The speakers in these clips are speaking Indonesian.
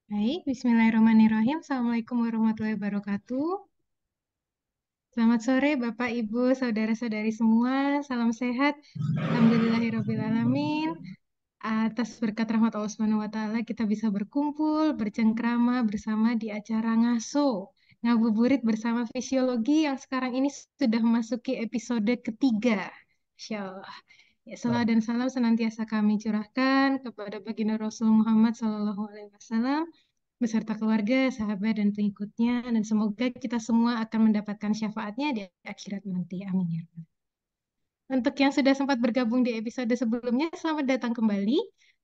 Baik, Bismillahirrahmanirrahim. Assalamualaikum warahmatullahi wabarakatuh. Selamat sore, Bapak, Ibu, saudara-saudari semua. Salam sehat. Alhamdulillahirrahmanirrahim. Atas berkat rahmat Allah Subhanahu wa Ta'ala, kita bisa berkumpul, bercengkrama bersama di acara Ngaso. Ngabuburit bersama fisiologi yang sekarang ini sudah memasuki episode ketiga. Insya Allah. Ya, salam dan salam senantiasa kami curahkan kepada baginda Rasul Muhammad SAW beserta keluarga, sahabat, dan pengikutnya. Dan semoga kita semua akan mendapatkan syafaatnya di akhirat nanti. Amin ya Rabbal. Untuk yang sudah sempat bergabung di episode sebelumnya, selamat datang kembali.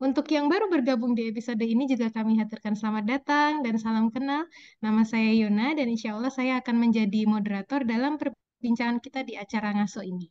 Untuk yang baru bergabung di episode ini juga kami haturkan selamat datang dan salam kenal. Nama saya Yona dan insya Allah saya akan menjadi moderator dalam perbincangan kita di acara ngaso ini.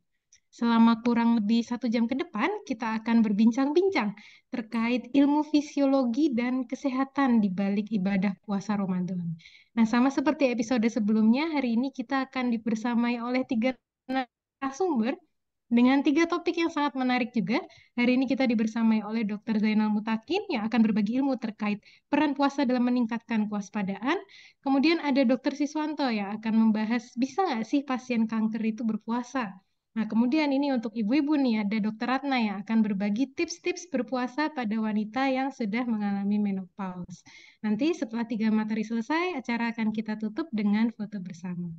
Selama kurang lebih 1 jam ke depan, kita akan berbincang-bincang terkait ilmu fisiologi dan kesehatan di balik ibadah puasa Ramadan. Nah, sama seperti episode sebelumnya, hari ini kita akan dibersamai oleh 3 narasumber dengan 3 topik yang sangat menarik juga. Hari ini kita dibersamai oleh Dr. Zainal Mutakin yang akan berbagi ilmu terkait peran puasa dalam meningkatkan kewaspadaan. Kemudian ada Dr. Siswanto yang akan membahas bisa nggak sih pasien kanker itu berpuasa? Nah, kemudian ini untuk ibu-ibu nih, ada Dr. Ratna yang akan berbagi tips-tips berpuasa pada wanita yang sudah mengalami menopause. Nanti setelah 3 materi selesai, acara akan kita tutup dengan foto bersama.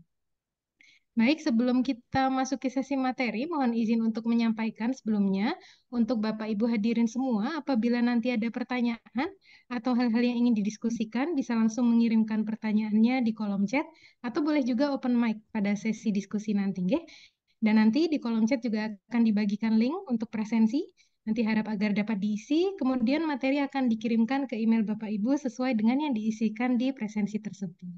Baik, sebelum kita masuk ke sesi materi, mohon izin untuk menyampaikan sebelumnya untuk Bapak Ibu hadirin semua, apabila nanti ada pertanyaan atau hal-hal yang ingin didiskusikan, bisa langsung mengirimkan pertanyaannya di kolom chat, atau boleh juga open mic pada sesi diskusi nanti, nggih. Dan nanti di kolom chat juga akan dibagikan link untuk presensi. Nanti harap agar dapat diisi, kemudian materi akan dikirimkan ke email Bapak Ibu sesuai dengan yang diisikan di presensi tersebut.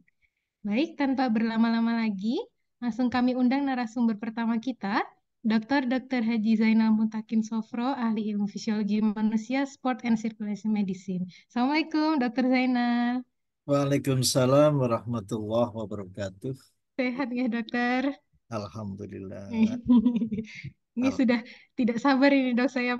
Baik, tanpa berlama-lama lagi, langsung kami undang narasumber pertama kita, Dr. Haji Zainal Mutakin Sofro, ahli ilmu fisiologi manusia, Sport and Circulation Medicine. Assalamualaikum, Dr. Zainal. Waalaikumsalam warahmatullahi wabarakatuh. Sehat ya, dokter? Alhamdulillah. Ini Al sudah tidak sabar ini, dok, saya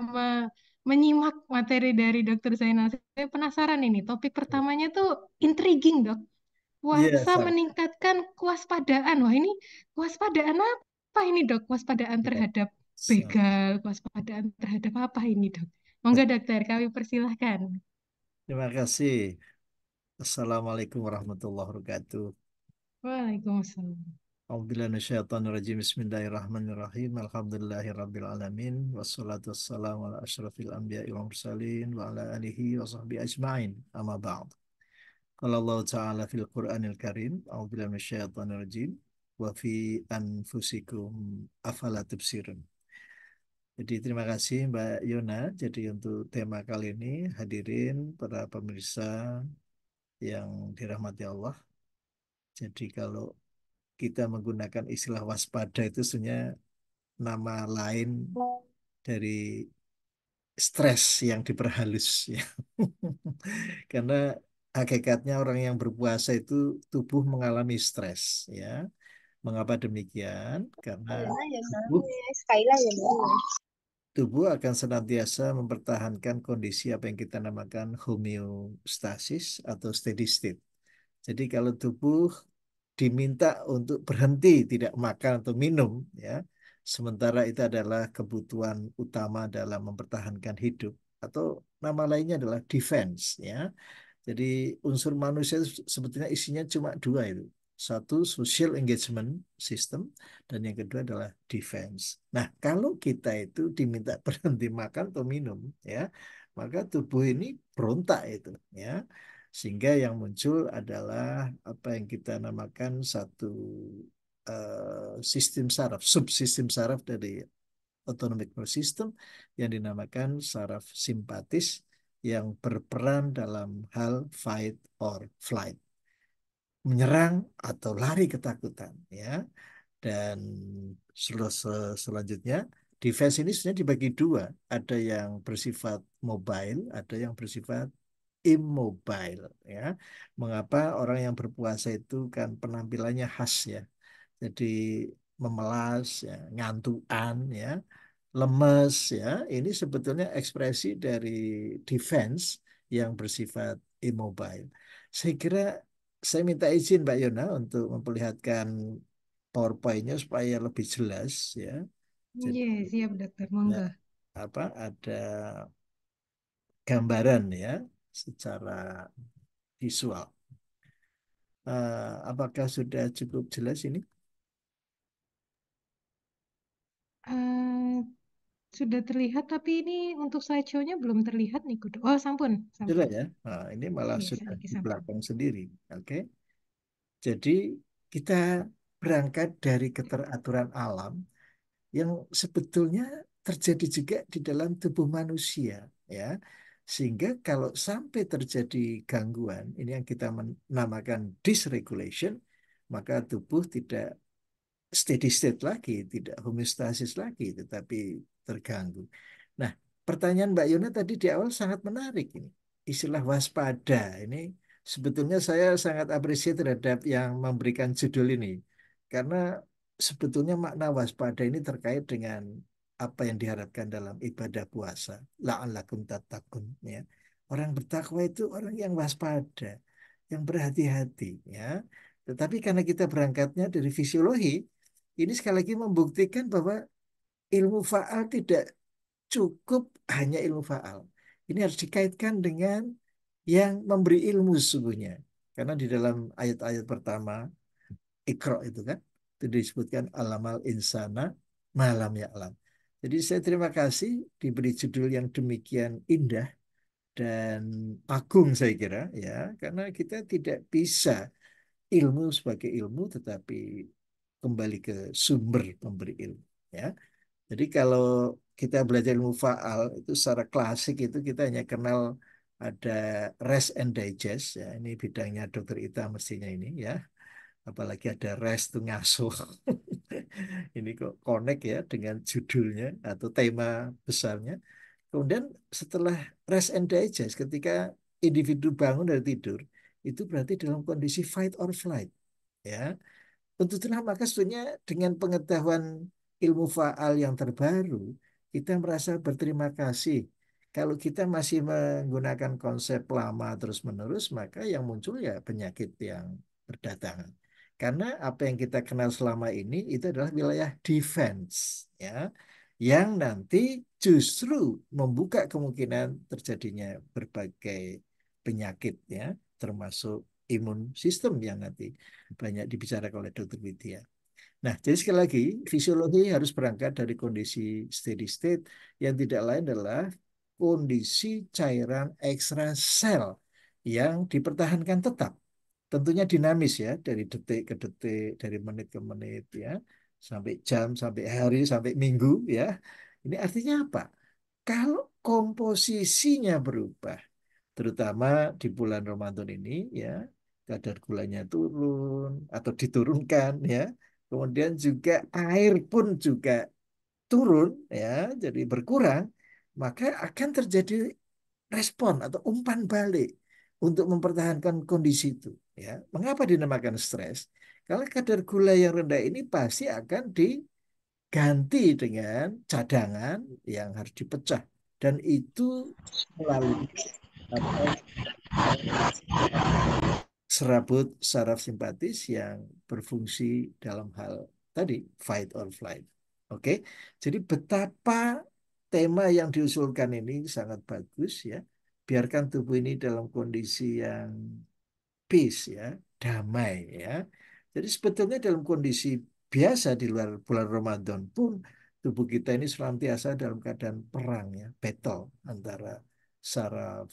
menyimak materi dari Dr. Zainal. Saya penasaran ini, topik pertamanya tuh intriguing, dok. Iya, Puasa meningkatkan kewaspadaan. Wah, ini kewaspadaan apa ini, Dok? Kewaspadaan ya. terhadap So, begal, kewaspadaan terhadap apa ini, Dok? Monggo, dokter, kami persilahkan. terima kasih. Assalamualaikum warahmatullahi wabarakatuh. Waalaikumsalam. A'udzubillahi minasyaitonirrajim. Bismillahirrahmanirrahim. Alhamdulillahirabbil alamin. Wassalatu wassalamu ala asyrafil anbiya'i wal mursalin wa ala alihi wa sahbihi ajma'in. Amma ba'd. Qala Allah Ta'ala fil Qur'anil Karim. A'udzubillahi minasyaitonirrajim. Wa fi anfusikum afala tubsirun. Jadi terima kasih Mbak Yona. Jadi untuk tema kali ini hadirin para pemirsa yang dirahmati Allah. Jadi kalau kita menggunakan istilah waspada itu sebenarnya nama lain dari stres yang diperhalus ya. Karena hakikatnya orang yang berpuasa itu tubuh mengalami stres ya. Mengapa demikian? Karena tubuh tubuh akan senantiasa mempertahankan kondisi apa yang kita namakan homeostasis atau steady state. Jadi kalau tubuh diminta untuk berhenti tidak makan atau minum, ya, sementara itu adalah kebutuhan utama dalam mempertahankan hidup atau nama lainnya adalah defense, ya. Jadi unsur manusia itu sebetulnya isinya cuma dua itu. Satu social engagement system dan yang kedua adalah defense. Nah, kalau kita itu diminta berhenti makan atau minum, ya, maka tubuh ini berontak itu, ya. Sehingga yang muncul adalah apa yang kita namakan satu sistem saraf, subsistem saraf dari autonomic nervous system yang dinamakan saraf simpatis yang berperan dalam hal fight or flight, menyerang atau lari ketakutan, ya. Dan selanjutnya defense ini sebenarnya dibagi dua, ada yang bersifat mobile, ada yang bersifat immobile, ya. Mengapa orang yang berpuasa itu kan penampilannya khas ya, jadi memelas ya, ngantukan ya, lemes ya, ini sebetulnya ekspresi dari defense yang bersifat immobile. Saya kira saya minta izin Mbak Yona untuk memperlihatkan PowerPoint-nya supaya lebih jelas ya. Jadi Iya, siap dokter, ya, monggo. ada gambaran ya secara visual. Apakah sudah cukup jelas ini? Eh, sudah terlihat, tapi ini untuk slideshow-nya belum terlihat nih, Kudu. Oh, sampun, Sudah sampun. ya. Nah, ini malah Iya, sudah saniki di sampun. belakang sendiri. Oke. Jadi kita berangkat dari keteraturan alam yang sebetulnya terjadi juga di dalam tubuh manusia, ya. Sehingga kalau sampai terjadi gangguan, ini yang kita namakan dysregulation, maka tubuh tidak steady state lagi, tidak homeostasis lagi, tetapi terganggu. Nah, pertanyaan Mbak Yona tadi di awal sangat menarik ini. Istilah waspada ini sebetulnya saya sangat apresiasi terhadap yang memberikan judul ini. Karena sebetulnya makna waspada ini terkait dengan apa yang diharapkan dalam ibadah puasa. La'allakum tattaqun, ya. Orang bertakwa itu orang yang waspada, yang berhati-hati, ya. Tetapi karena kita berangkatnya dari fisiologi, ini sekali lagi membuktikan bahwa ilmu faal tidak cukup hanya ilmu faal. Ini harus dikaitkan dengan yang memberi ilmu sesungguhnya. Karena di dalam ayat-ayat pertama, Iqra itu kan, itu disebutkan alamal insana malam ya alam. Jadi saya terima kasih diberi judul yang demikian indah dan agung saya kira ya, karena kita tidak bisa ilmu sebagai ilmu tetapi kembali ke sumber pemberi ilmu ya. Jadi kalau kita belajar ilmu faal itu secara klasik itu kita hanya kenal ada rest and digest ya. Ini bidangnya dokter Ita mestinya ini ya. Apalagi ada rest tuh ngasuh. Ini kok connect ya dengan judulnya atau tema besarnya. Kemudian setelah rest and digest ketika individu bangun dari tidur itu berarti dalam kondisi fight or flight ya. Untuk itulah maka sebenarnya dengan pengetahuan ilmu faal yang terbaru, kita merasa berterima kasih. Kalau kita masih menggunakan konsep lama terus-menerus, maka yang muncul ya penyakit yang berdatangan. Karena apa yang kita kenal selama ini itu adalah wilayah defense, ya, yang nanti justru membuka kemungkinan terjadinya berbagai penyakit, ya, termasuk imun sistem yang nanti banyak dibicarakan oleh dokter Widya. Nah, jadi sekali lagi, fisiologi harus berangkat dari kondisi steady state yang tidak lain adalah kondisi cairan ekstrasel yang dipertahankan tetap. Tentunya dinamis ya, dari detik ke detik, dari menit ke menit ya, sampai jam, sampai hari, sampai minggu ya. Ini artinya apa? Kalau komposisinya berubah, terutama di bulan Ramadan ini ya, kadar gulanya turun atau diturunkan ya. Kemudian juga air pun juga turun ya, jadi berkurang, maka akan terjadi respon atau umpan balik untuk mempertahankan kondisi itu ya. Mengapa dinamakan stres? Karena kadar gula yang rendah ini pasti akan diganti dengan cadangan yang harus dipecah dan itu melalui apa serabut saraf simpatis yang berfungsi dalam hal tadi fight or flight. Oke, jadi betapa tema yang diusulkan ini sangat bagus ya. Biarkan tubuh ini dalam kondisi yang peace ya, damai ya. Jadi sebetulnya dalam kondisi biasa di luar bulan Ramadan pun tubuh kita ini senantiasa dalam keadaan perang ya, battle antara saraf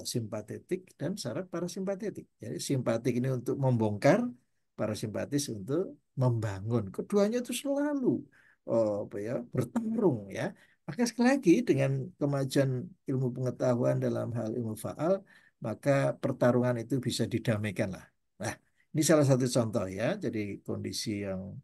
simpatetik dan saraf parasimpatetik. Jadi simpatik ini untuk membongkar, parasimpatis untuk membangun. Keduanya itu selalu apa ya, bertarung ya. Maka sekali lagi dengan kemajuan ilmu pengetahuan dalam hal ilmu faal maka pertarungan itu bisa didamaikan lah. Nah, ini salah satu contoh ya. Jadi kondisi yang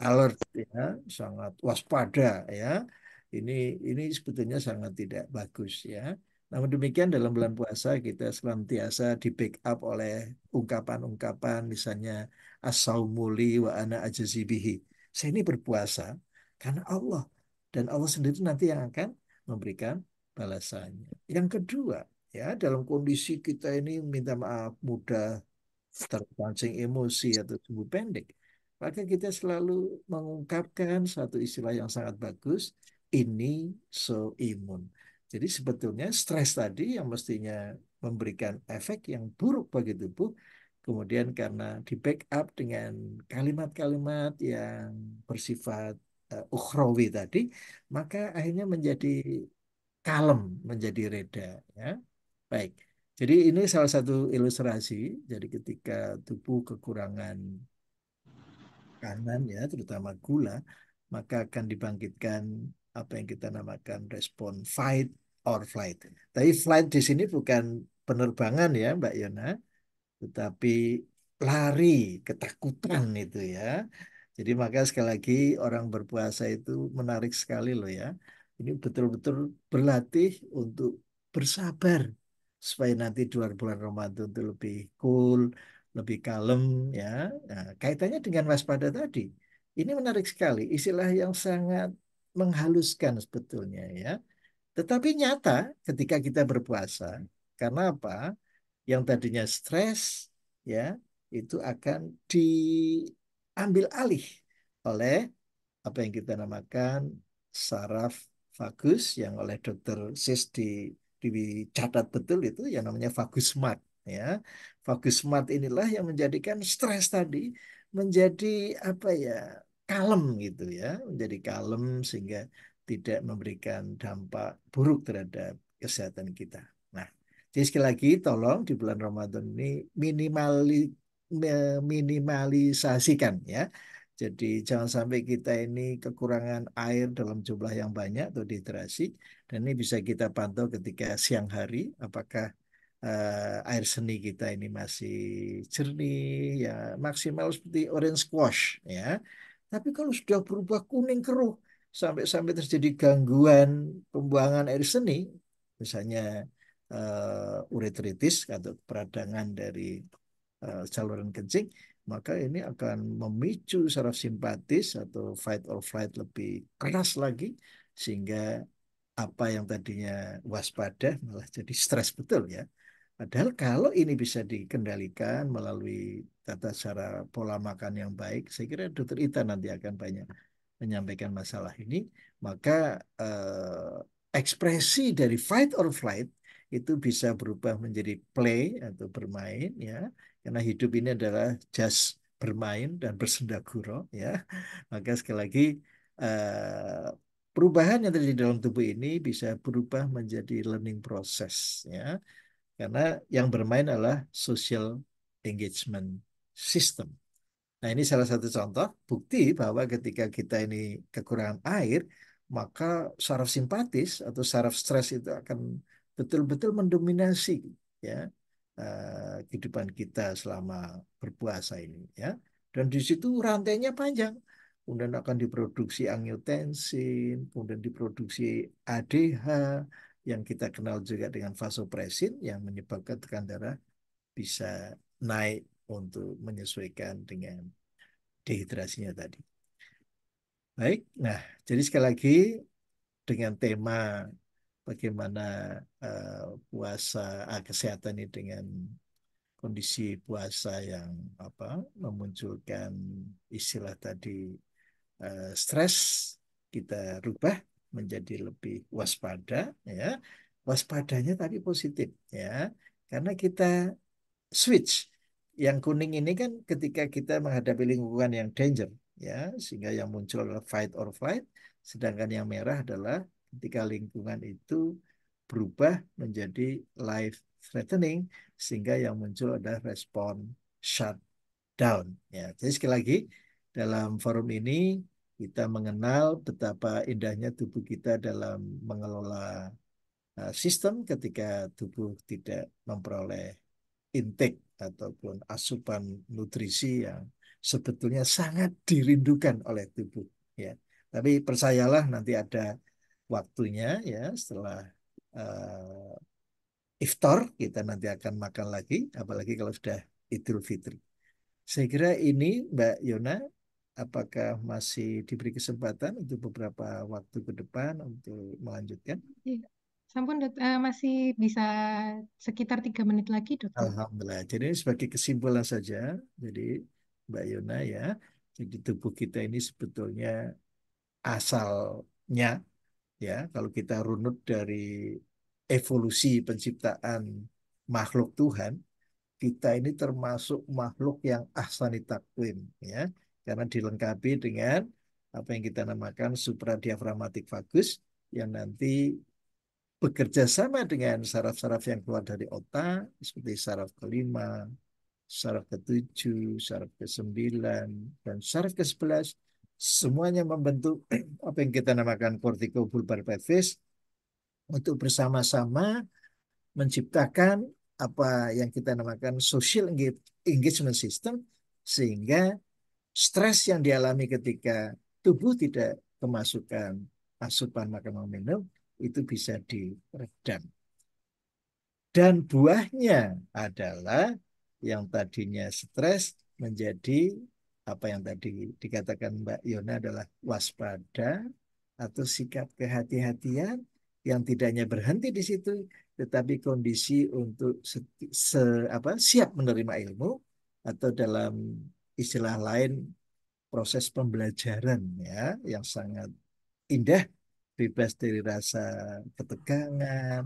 alert ya, sangat waspada ya. Ini ini sebetulnya sangat tidak bagus ya. Namun demikian dalam bulan puasa kita senantiasa di backup oleh ungkapan-ungkapan misalnya as-saumuli wa ana ajazibihi. Saya ini berpuasa karena Allah dan Allah sendiri nanti yang akan memberikan balasannya. Yang kedua, ya dalam kondisi kita ini minta maaf mudah terpancing emosi atau sumbu pendek, maka kita selalu mengungkapkan satu istilah yang sangat bagus, ini so imun. Jadi sebetulnya stres tadi yang mestinya memberikan efek yang buruk bagi tubuh, kemudian karena di backup dengan kalimat-kalimat yang bersifat ukhrawi tadi, maka akhirnya menjadi kalem, menjadi reda. Ya. Baik. Jadi ini salah satu ilustrasi. Jadi ketika tubuh kekurangan kanan ya, terutama gula, maka akan dibangkitkan apa yang kita namakan respon fight or flight. Tapi flight di sini bukan penerbangan ya, Mbak Yona, tetapi lari, ketakutan itu ya. Jadi maka sekali lagi orang berpuasa itu menarik sekali loh ya. Ini betul-betul berlatih untuk bersabar supaya nanti di luar bulan Ramadan itu lebih cool, lebih kalem ya. Nah, kaitannya dengan waspada tadi. Ini menarik sekali, istilah yang sangat menghaluskan sebetulnya ya. Tetapi nyata ketika kita berpuasa, karena apa? Yang tadinya stres ya itu akan diambil alih oleh apa yang kita namakan saraf vagus yang oleh dokter Sis dicatat betul itu yang namanya vagus smart ya. Vagus smart inilah yang menjadikan stres tadi menjadi apa ya kalem gitu ya, menjadi kalem sehingga tidak memberikan dampak buruk terhadap kesehatan kita. Nah, jadi sekali lagi tolong di bulan Ramadan ini minimalisasikan ya. Jadi jangan sampai kita ini kekurangan air dalam jumlah yang banyak atau dehidrasi. Dan ini bisa kita pantau ketika siang hari apakah air seni kita ini masih jernih ya maksimal seperti orange squash ya. Tapi kalau sudah berubah kuning keruh sampai terjadi gangguan pembuangan air seni, misalnya uretritis atau peradangan dari saluran kencing, maka ini akan memicu saraf simpatis atau fight or flight lebih keras lagi, sehingga apa yang tadinya waspada malah jadi stres betul ya. Padahal kalau ini bisa dikendalikan melalui tata cara pola makan yang baik, saya kira Dokter Ita nanti akan banyak menyampaikan masalah ini, maka ekspresi dari fight or flight itu bisa berubah menjadi play atau bermain ya, karena hidup ini adalah just bermain dan bersendaguro ya. Maka sekali lagi perubahan yang terjadi dalam tubuh ini bisa berubah menjadi learning process ya, karena yang bermain adalah social engagement system. Nah, ini salah satu contoh bukti bahwa ketika kita ini kekurangan air, maka saraf simpatis atau saraf stres itu akan betul-betul mendominasi ya kehidupan kita selama berpuasa ini ya. Dan di situ rantainya panjang. Kemudian akan diproduksi angiotensin, kemudian diproduksi ADH yang kita kenal juga dengan vasopresin yang menyebabkan tekanan darah bisa naik untuk menyesuaikan dengan dehidrasinya tadi. Baik, nah jadi sekali lagi dengan tema bagaimana puasa kesehatan ini dengan kondisi puasa yang apa memunculkan istilah tadi stres, kita rubah menjadi lebih waspada ya. Waspadanya tapi positif ya. Karena kita switch. Yang kuning ini kan ketika kita menghadapi lingkungan yang danger, ya, sehingga yang muncul adalah fight or flight, sedangkan yang merah adalah ketika lingkungan itu berubah menjadi life threatening, sehingga yang muncul adalah respon shutdown. Ya, jadi sekali lagi dalam forum ini kita mengenal betapa indahnya tubuh kita dalam mengelola sistem ketika tubuh tidak memperoleh intake ataupun asupan nutrisi yang sebetulnya sangat dirindukan oleh tubuh ya. Tapi percayalah nanti ada waktunya ya setelah iftar kita nanti akan makan lagi apalagi kalau sudah Idul Fitri. Saya kira ini Mbak Yona, apakah masih diberi kesempatan untuk beberapa waktu ke depan untuk melanjutkan? Iya. Sampun dok, masih bisa sekitar 3 menit lagi dokter. Alhamdulillah. Jadi ini sebagai kesimpulan saja, jadi Mbak Yona ya, jadi tubuh kita ini sebetulnya asalnya ya, kalau kita runut dari evolusi penciptaan makhluk Tuhan, kita ini termasuk makhluk yang ahsani takwim ya, karena dilengkapi dengan apa yang kita namakan supradiafragmatic vagus yang nanti bekerja sama dengan saraf-saraf yang keluar dari otak seperti saraf kelima, saraf ketujuh, saraf kesembilan, dan saraf ke-11, semuanya membentuk apa yang kita namakan corticobulbar pelvis untuk bersama-sama menciptakan apa yang kita namakan social engagement system, sehingga stres yang dialami ketika tubuh tidak kemasukan asupan makanan minum itu bisa diredam. Dan buahnya adalah yang tadinya stres menjadi apa yang tadi dikatakan Mbak Yona adalah waspada atau sikap kehati-hatian yang tidak hanya berhenti di situ, tetapi kondisi untuk siap menerima ilmu atau dalam istilah lain proses pembelajaran ya yang sangat indah, bebas dari rasa ketegangan,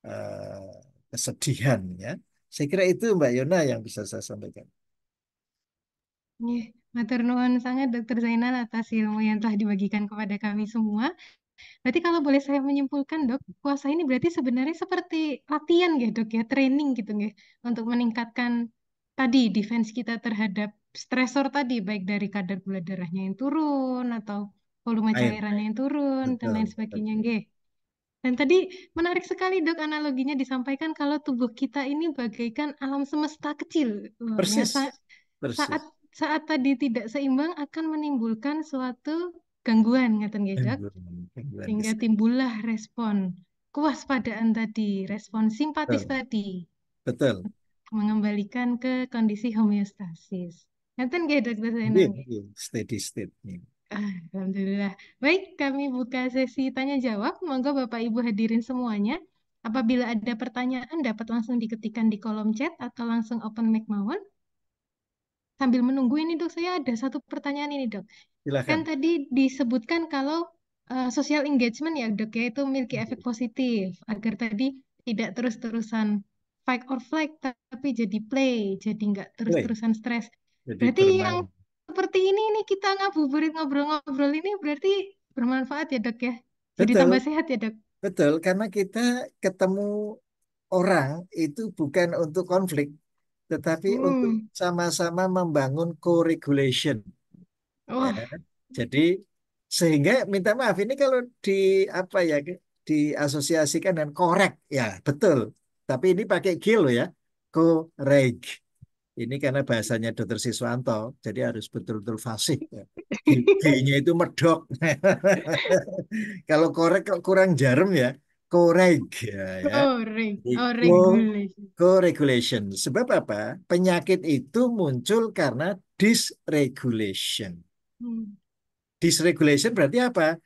eh, kesedihan ya. Saya kira itu Mbak Yona yang bisa saya sampaikan. Nih, matur nuwun sangat Dokter Zainal atas ilmu yang telah dibagikan kepada kami semua. Berarti kalau boleh saya menyimpulkan, Dok, puasa ini berarti sebenarnya seperti latihan ya, Dok, ya, training gitu ya, untuk meningkatkan tadi defense kita terhadap stresor tadi, baik dari kadar gula darahnya yang turun atau volume Air, cairannya yang turun dan lain betul, sebagainya, betul. nggih. Dan tadi menarik sekali, Dok, analoginya disampaikan kalau tubuh kita ini bagaikan alam semesta kecil. Wah, yang Persis, saat persis. saat tadi tidak seimbang akan menimbulkan suatu gangguan, ngaten nggih, Dok. Gangguan, gangguan Sehingga kesehatan. timbullah respon kewaspadaan tadi, respon simpatis Betul, tadi, betul. mengembalikan ke kondisi homeostasis. Ngaten nggih, Dokter Zainal Iya, nggih? iya, steady state nih. Alhamdulillah. Baik, kami buka sesi tanya jawab. Monggo Bapak Ibu hadirin semuanya. Apabila ada pertanyaan dapat langsung diketikkan di kolom chat atau langsung open mic mawon. Sambil menunggu ini Dok, saya ada satu pertanyaan ini Dok. Kan Silakan. tadi disebutkan kalau social engagement ya Dok ya itu memiliki efek positif agar tadi tidak terus-terusan fight or flight tapi jadi play, jadi nggak Boleh, terus-terusan stres. jadi Berarti yang bermain. seperti ini kita ngabuburit ngobrol-ngobrol ini berarti bermanfaat ya Dok ya. Jadi Betul, tambah sehat ya Dok. betul. Karena kita ketemu orang itu bukan untuk konflik, tetapi untuk Hmm. sama-sama membangun co-regulation. Ya. Wah. Jadi sehingga minta maaf ini kalau di apa ya diasosiasikan dengan korek ya betul. Tapi ini pakai G loh ya. Korek. Ini karena bahasanya Dr. Siswanto, jadi harus betul-betul fasih. Ya. G-nya itu medok. Kalau korek kok kurang jarum ya. Korek ya, ya. Jadi Oh, regulation. co-regulation. Sebab apa? Penyakit itu muncul karena dysregulation. Hmm. Dysregulation berarti apa?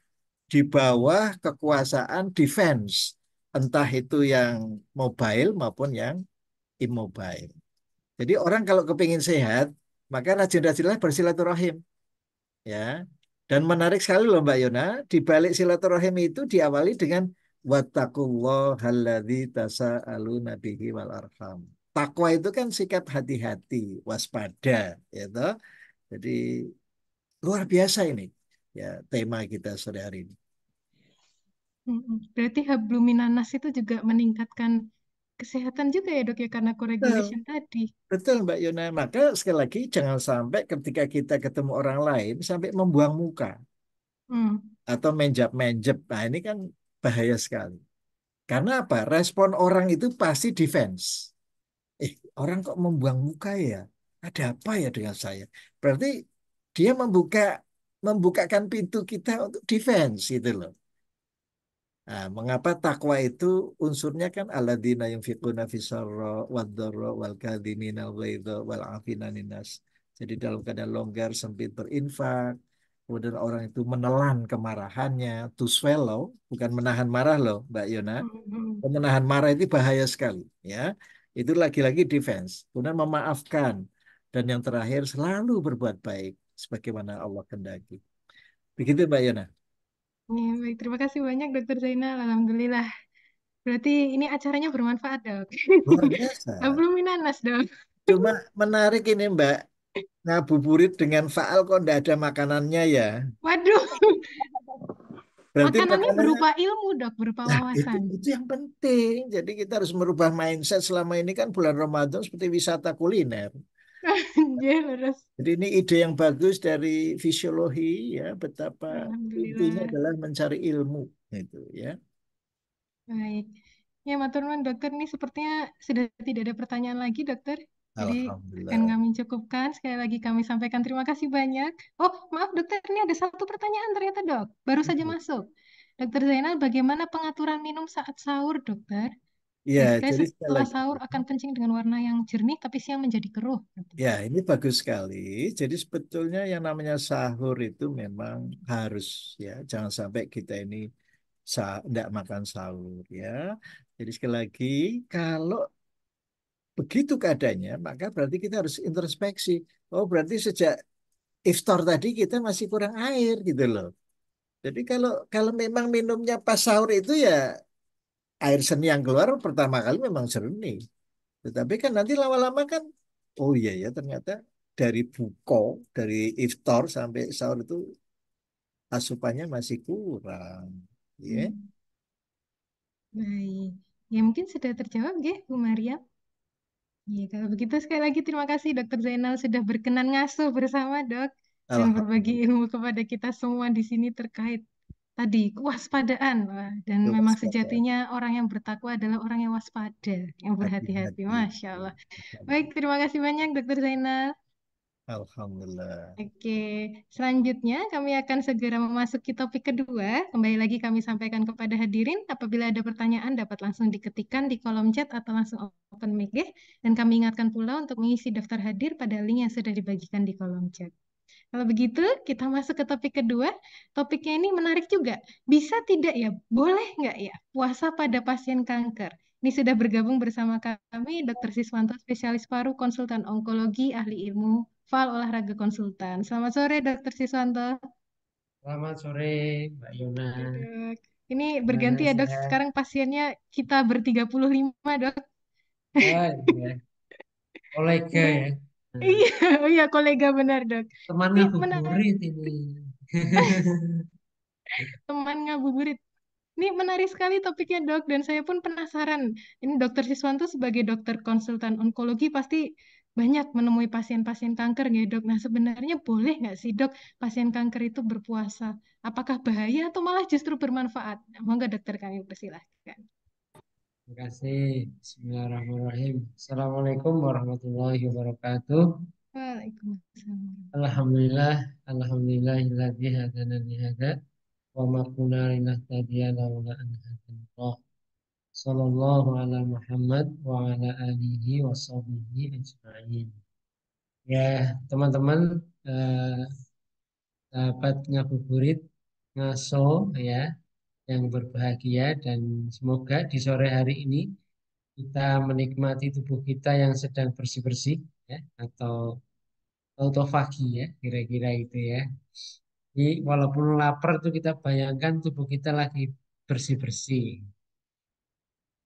Di bawah kekuasaan defense, entah itu yang mobile maupun yang immobile. Jadi orang kalau kepingin sehat, maka rajin-rajinlah bersilaturahim, ya. Dan menarik sekali loh Mbak Yona, di balik silaturahim itu diawali dengan wattaqullahal tasaaluna bihi wal arham. Takwa itu kan sikap hati-hati, waspada, ya toh. Jadi luar biasa ini, ya tema kita sore hari ini. Berarti habluminanas itu juga meningkatkan kesehatan juga ya dok ya karena Betul, co-regulation tadi. betul Mbak Yona. Maka sekali lagi jangan sampai ketika kita ketemu orang lain sampai membuang muka Hmm. atau menjap-menjep. Nah ini kan bahaya sekali. Karena apa? Respon orang itu pasti defense. Orang kok membuang muka ya? Ada apa ya dengan saya? Berarti dia membukakan pintu kita untuk defense gitu loh. Nah, mengapa takwa itu unsurnya kan alladzina yunfiquna fisarra wad-dharra wal kadhimina al-ghaidha wal afina ninas. Jadi dalam keadaan longgar sempit berinfak, kemudian orang itu menelan kemarahannya, to swallow, bukan menahan marah loh, Mbak Yona. Mhm. Menahan marah itu bahaya sekali, ya. Itu lagi-lagi defense. Kemudian memaafkan. Dan yang terakhir selalu berbuat baik, sebagaimana Allah kehendaki. Begitu, Mbak Yona. Ya, baik, terima kasih banyak Dokter Zainal. Alhamdulillah. Berarti ini acaranya bermanfaat, Dok. Luar biasa. Belum minanas, Dok. Cuma menarik ini, Mbak. Ngabuburit dengan faal kok ndak ada makanannya ya. Waduh, Berarti makanannya makanannya, berupa ilmu, Dok, berupa nah wawasan. itu yang penting. Jadi kita harus merubah mindset selama ini kan bulan Ramadan seperti wisata kuliner. Anjir, terus. Jadi ini ide yang bagus dari fisiologi ya, betapa intinya Alhamdulillah. adalah mencari ilmu itu ya. Baik. Ya, matur nuwun dokter. Ini sepertinya sudah tidak ada pertanyaan lagi, dokter. Jadi akan Alhamdulillah. kami cukupkan. Sekali lagi kami sampaikan terima kasih banyak. Oh, maaf dokter, ini ada satu pertanyaan ternyata, dok. Baru saja masuk. Dokter Zainal, bagaimana pengaturan minum saat sahur, dokter? Ya, Jika jadi sekali setelah lagi. sahur akan kencing dengan warna yang jernih, tapi siang menjadi keruh, katanya. Ya, ini bagus sekali. Jadi sebetulnya yang namanya sahur itu memang harus ya, jangan sampai kita ini tidak makan sahur ya. Jadi sekali lagi, kalau begitu keadaannya, maka berarti kita harus introspeksi. Oh, berarti sejak iftar tadi kita masih kurang air gitu loh. Jadi kalau kalau memang minumnya pas sahur itu ya air seni yang keluar pertama kali memang jernih. Tetapi kan nanti lama-lama kan, oh iya ya ternyata dari buko, dari iftar sampai sahur itu asupannya masih kurang. Ya, Hmm. Baik. Ya mungkin sudah terjawab ya, Bu Maria. Iya, kalau begitu sekali lagi terima kasih Dokter Zainal sudah berkenan ngasuh bersama dok dan berbagi Alhamdulillah. ilmu kepada kita semua di sini terkait tadi kewaspadaan. Wah, dan memang Kewaspadaan, sejatinya orang yang bertakwa adalah orang yang waspada, yang berhati-hati. hati-hati. Masya Allah. Baik, terima kasih banyak Dokter Zainal. Alhamdulillah. Oke, selanjutnya kami akan segera memasuki topik kedua. Kembali lagi kami sampaikan kepada hadirin, apabila ada pertanyaan dapat langsung diketikkan di kolom chat atau langsung open mic ya. Dan kami ingatkan pula untuk mengisi daftar hadir pada link yang sudah dibagikan di kolom chat. Kalau begitu, kita masuk ke topik kedua. Topiknya ini menarik juga. Bisa tidak ya, boleh nggak ya puasa pada pasien kanker? Ini sudah bergabung bersama kami Dr. Siswanto, spesialis paru, konsultan onkologi, ahli ilmu, FAL olahraga konsultan. Selamat sore, Dr. Siswanto. Selamat sore, Mbak Yona. Ya, dok. Ini berganti Gimana ya, dok. sehat? Sekarang pasiennya kita ber-35, dok. Oh iya, kolega Ini, ya. Nah, iya, oh iya, kolega benar, dok. teman Ini menarik, ngabuburit ini. teman ngabuburit. Ini menarik sekali topiknya dok, dan saya pun penasaran. Ini dokter Siswanto sebagai dokter konsultan onkologi pasti banyak menemui pasien-pasien kanker ya dok. Nah sebenarnya boleh nggak sih dok pasien kanker itu berpuasa? Apakah bahaya atau malah justru bermanfaat? Nah, monggo dokter kami persilahkan. Terima kasih. Bismillahirrahmanirrahim. Assalamualaikum warahmatullahi wabarakatuh. Waalaikumsalam. Alhamdulillah, alhamdulillahilladzi hadana li hada wa ma kunna linahtadiya laula an hadanallah. Sallallahu ala Muhammad wa ala alihi wa sahbihi ajma'in. Ya, teman-teman, sahabat ngabuburit, ngaso ya, yang berbahagia dan semoga di sore hari ini kita menikmati tubuh kita yang sedang bersih-bersih ya atau autofagi ya kira-kira itu ya. Jadi walaupun lapar itu kita bayangkan tubuh kita lagi bersih-bersih.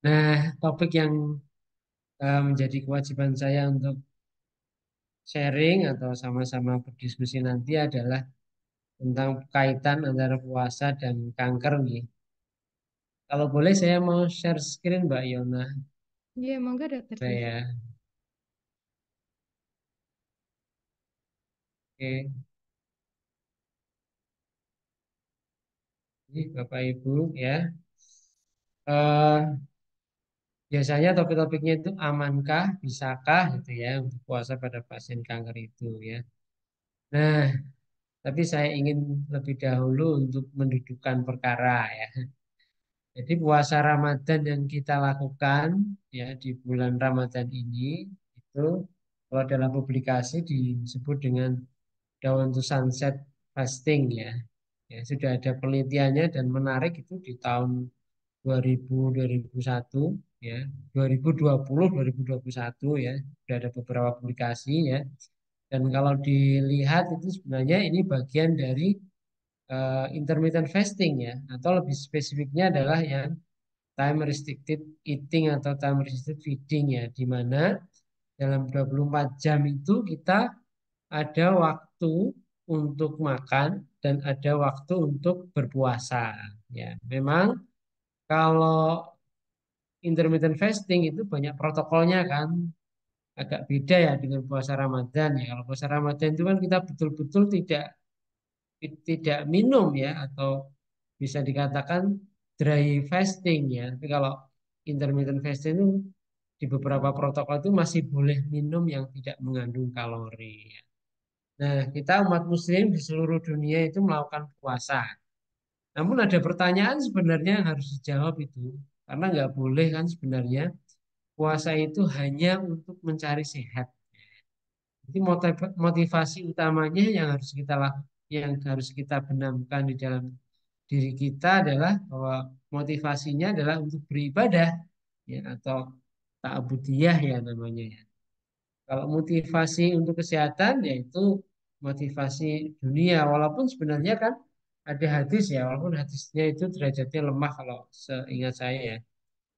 Nah, topik yang menjadi kewajiban saya untuk sharing atau sama-sama berdiskusi nanti adalah tentang kaitan antara puasa dan kanker nih. Kalau boleh saya mau share screen Mbak Yona. Iya, monggo dokter Sis. Saya, oke. Ini Bapak Ibu ya. Eh, biasanya topik-topiknya itu amankah, bisakah gitu ya untuk puasa pada pasien kanker itu ya. Nah, tapi saya ingin lebih dahulu untuk mendudukkan perkara ya. Jadi puasa Ramadan yang kita lakukan ya di bulan Ramadan ini itu kalau dalam publikasi disebut dengan Dawn to Sunset fasting ya. Ya, sudah ada penelitiannya dan menarik itu di tahun 2000, 2001 ya, 2020, 2021 ya, sudah ada beberapa publikasi ya. Dan kalau dilihat itu sebenarnya ini bagian dari intermittent fasting ya, atau lebih spesifiknya adalah yang time restricted eating atau time restricted feeding ya, di mana dalam 24 jam itu kita ada waktu untuk makan dan ada waktu untuk berpuasa ya. Memang kalau intermittent fasting itu banyak protokolnya kan, agak beda ya dengan puasa Ramadan ya. Kalau puasa Ramadan itu kan kita betul-betul tidak minum ya, atau bisa dikatakan dry fasting ya. Tapi kalau intermittent fasting itu di beberapa protokol itu masih boleh minum yang tidak mengandung kalori ya. Nah, kita umat muslim di seluruh dunia itu melakukan puasa. Namun ada pertanyaan sebenarnya yang harus dijawab itu. Karena nggak boleh kan sebenarnya puasa itu hanya untuk mencari sehat. Jadi motivasi utamanya yang harus kita lakukan, yang harus kita benamkan di dalam diri kita adalah bahwa motivasinya adalah untuk beribadah ya, atau ta'budiyah ya namanya ya. Kalau motivasi untuk kesehatan yaitu motivasi dunia, walaupun sebenarnya kan ada hadis ya, walaupun hadisnya itu derajatnya lemah kalau seingat saya ya.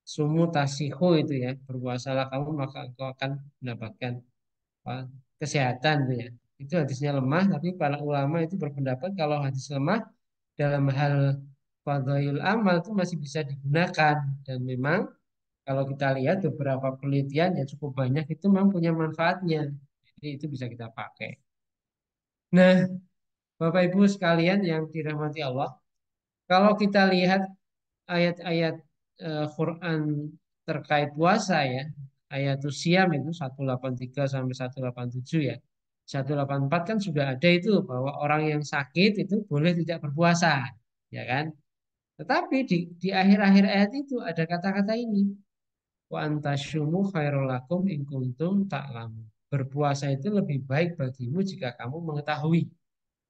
Sumu tasihu itu ya, berpuasalah kamu maka engkau akan mendapatkan apa, kesehatan itu ya. Itu hadisnya lemah, tapi para ulama itu berpendapat kalau hadis lemah dalam hal fadhail amal itu masih bisa digunakan, dan memang kalau kita lihat beberapa penelitian yang cukup banyak itu memang punya manfaatnya. Jadi itu bisa kita pakai. Nah, Bapak Ibu sekalian yang dirahmati Allah, kalau kita lihat ayat-ayat Quran terkait puasa ya, ayat Siyam itu 183 sampai 187 ya. 184 kan sudah ada itu bahwa orang yang sakit itu boleh tidak berpuasa, ya kan? Tetapi di akhir-akhir ayat itu ada kata-kata ini, wa antasumu khairul lakum in kuntum ta'lamun. Berpuasa itu lebih baik bagimu jika kamu mengetahui.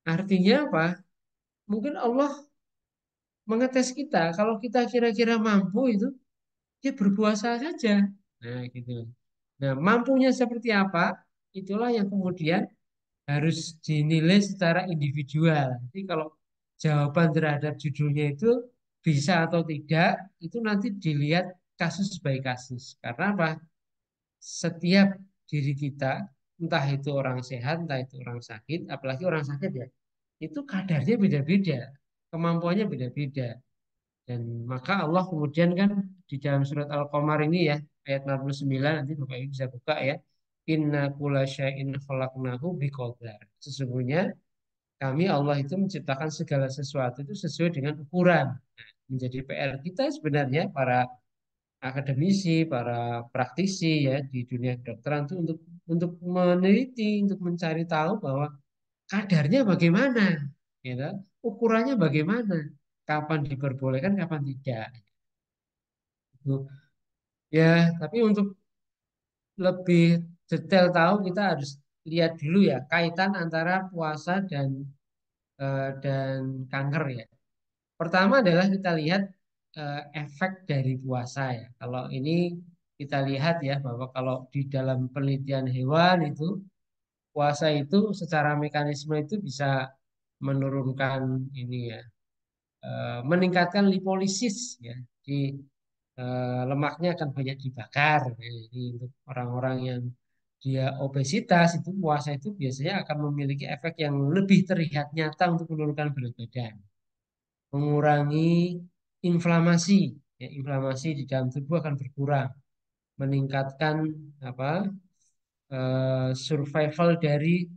Artinya apa? Mungkin Allah mengetes kita, kalau kita kira-kira mampu itu, ya berpuasa saja. Nah, gitu. Nah, mampunya seperti apa? Itulah yang kemudian harus dinilai secara individual. Jadi kalau jawaban terhadap judulnya itu bisa atau tidak, itu nanti dilihat kasus by kasus. Karena apa? Setiap diri kita, entah itu orang sehat, entah itu orang sakit, apalagi orang sakit ya, itu kadarnya beda-beda, kemampuannya beda-beda. Dan maka Allah kemudian kan di dalam surat Al-Qamar ini ya, ayat 49, nanti Bapak Ibu bisa buka ya. Inna kulla syai'in khalaqnahu biqadar. Sesungguhnya kami Allah itu menciptakan segala sesuatu itu sesuai dengan ukuran. Nah, menjadi PR kita sebenarnya para akademisi, para praktisi ya di dunia kedokteran itu untuk meneliti, untuk mencari tahu bahwa kadarnya bagaimana, gitu. Ukurannya bagaimana, kapan diperbolehkan, kapan tidak. Gitu. Ya, tapi untuk lebih detail tahu kita harus lihat dulu ya kaitan antara puasa dan kanker ya. Pertama adalah kita lihat efek dari puasa ya. Kalau ini kita lihat ya bahwa kalau di dalam penelitian hewan itu puasa itu secara mekanisme itu bisa menurunkan ini ya, meningkatkan lipolisis ya. Di lemaknya akan banyak dibakar. Nah, ini untuk orang-orang yang dia obesitas itu puasa itu biasanya akan memiliki efek yang lebih terlihat nyata untuk menurunkan berat badan, mengurangi inflamasi. Ya, inflamasi di dalam tubuh akan berkurang, meningkatkan apa survival dari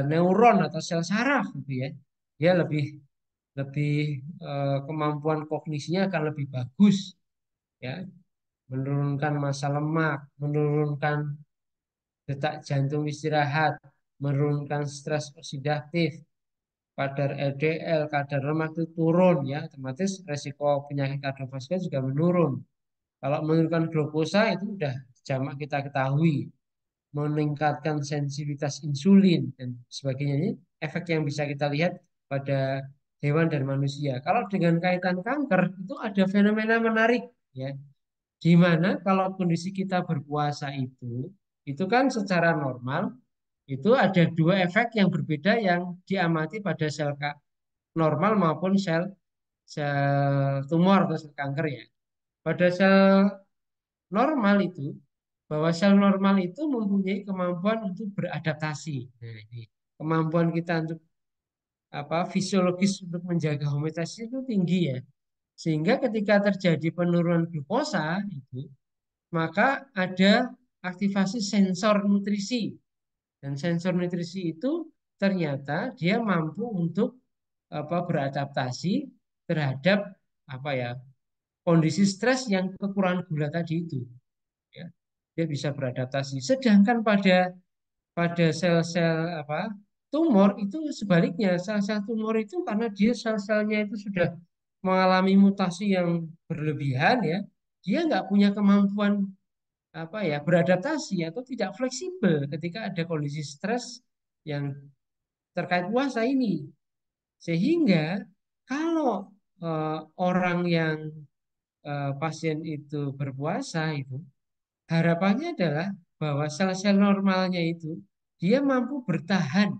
neuron atau sel saraf gitu ya. Dia lebih lebih kemampuan kognisinya akan lebih bagus ya, menurunkan massa lemak, menurunkan detak jantung istirahat, menurunkan stres oksidatif, kadar LDL, kadar lemak itu turun ya, otomatis resiko penyakit kardiovaskular juga menurun. Kalau menurunkan glukosa itu udah jamak kita ketahui. meningkatkan sensitivitas insulin dan sebagainya. Ini efek yang bisa kita lihat pada hewan dan manusia. Kalau dengan kaitan kanker itu ada fenomena menarik ya, di mana kalau kondisi kita berpuasa itu kan secara normal itu ada dua efek yang berbeda yang diamati pada sel normal maupun sel sel tumor atau sel kanker ya. Pada sel normal itu, bahwa sel normal itu mempunyai kemampuan untuk beradaptasi. Nah, ini kemampuan kita untuk fisiologis untuk menjaga homeostasis itu tinggi ya. Sehingga ketika terjadi penurunan glukosa itu, maka ada aktivasi sensor nutrisi. Dan sensor nutrisi itu ternyata dia mampu untuk beradaptasi terhadap apa ya kondisi stres yang kekurangan gula tadi itu ya. Dia bisa beradaptasi. Sedangkan pada pada sel-sel tumor itu sebaliknya, sel-sel tumor itu karena dia sel-selnya itu sudah mengalami mutasi yang berlebihan ya, dia nggak punya kemampuan beradaptasi atau tidak fleksibel ketika ada kondisi stres yang terkait puasa ini. Sehingga kalau orang yang pasien itu berpuasa itu harapannya adalah bahwa sel-sel normalnya itu dia mampu bertahan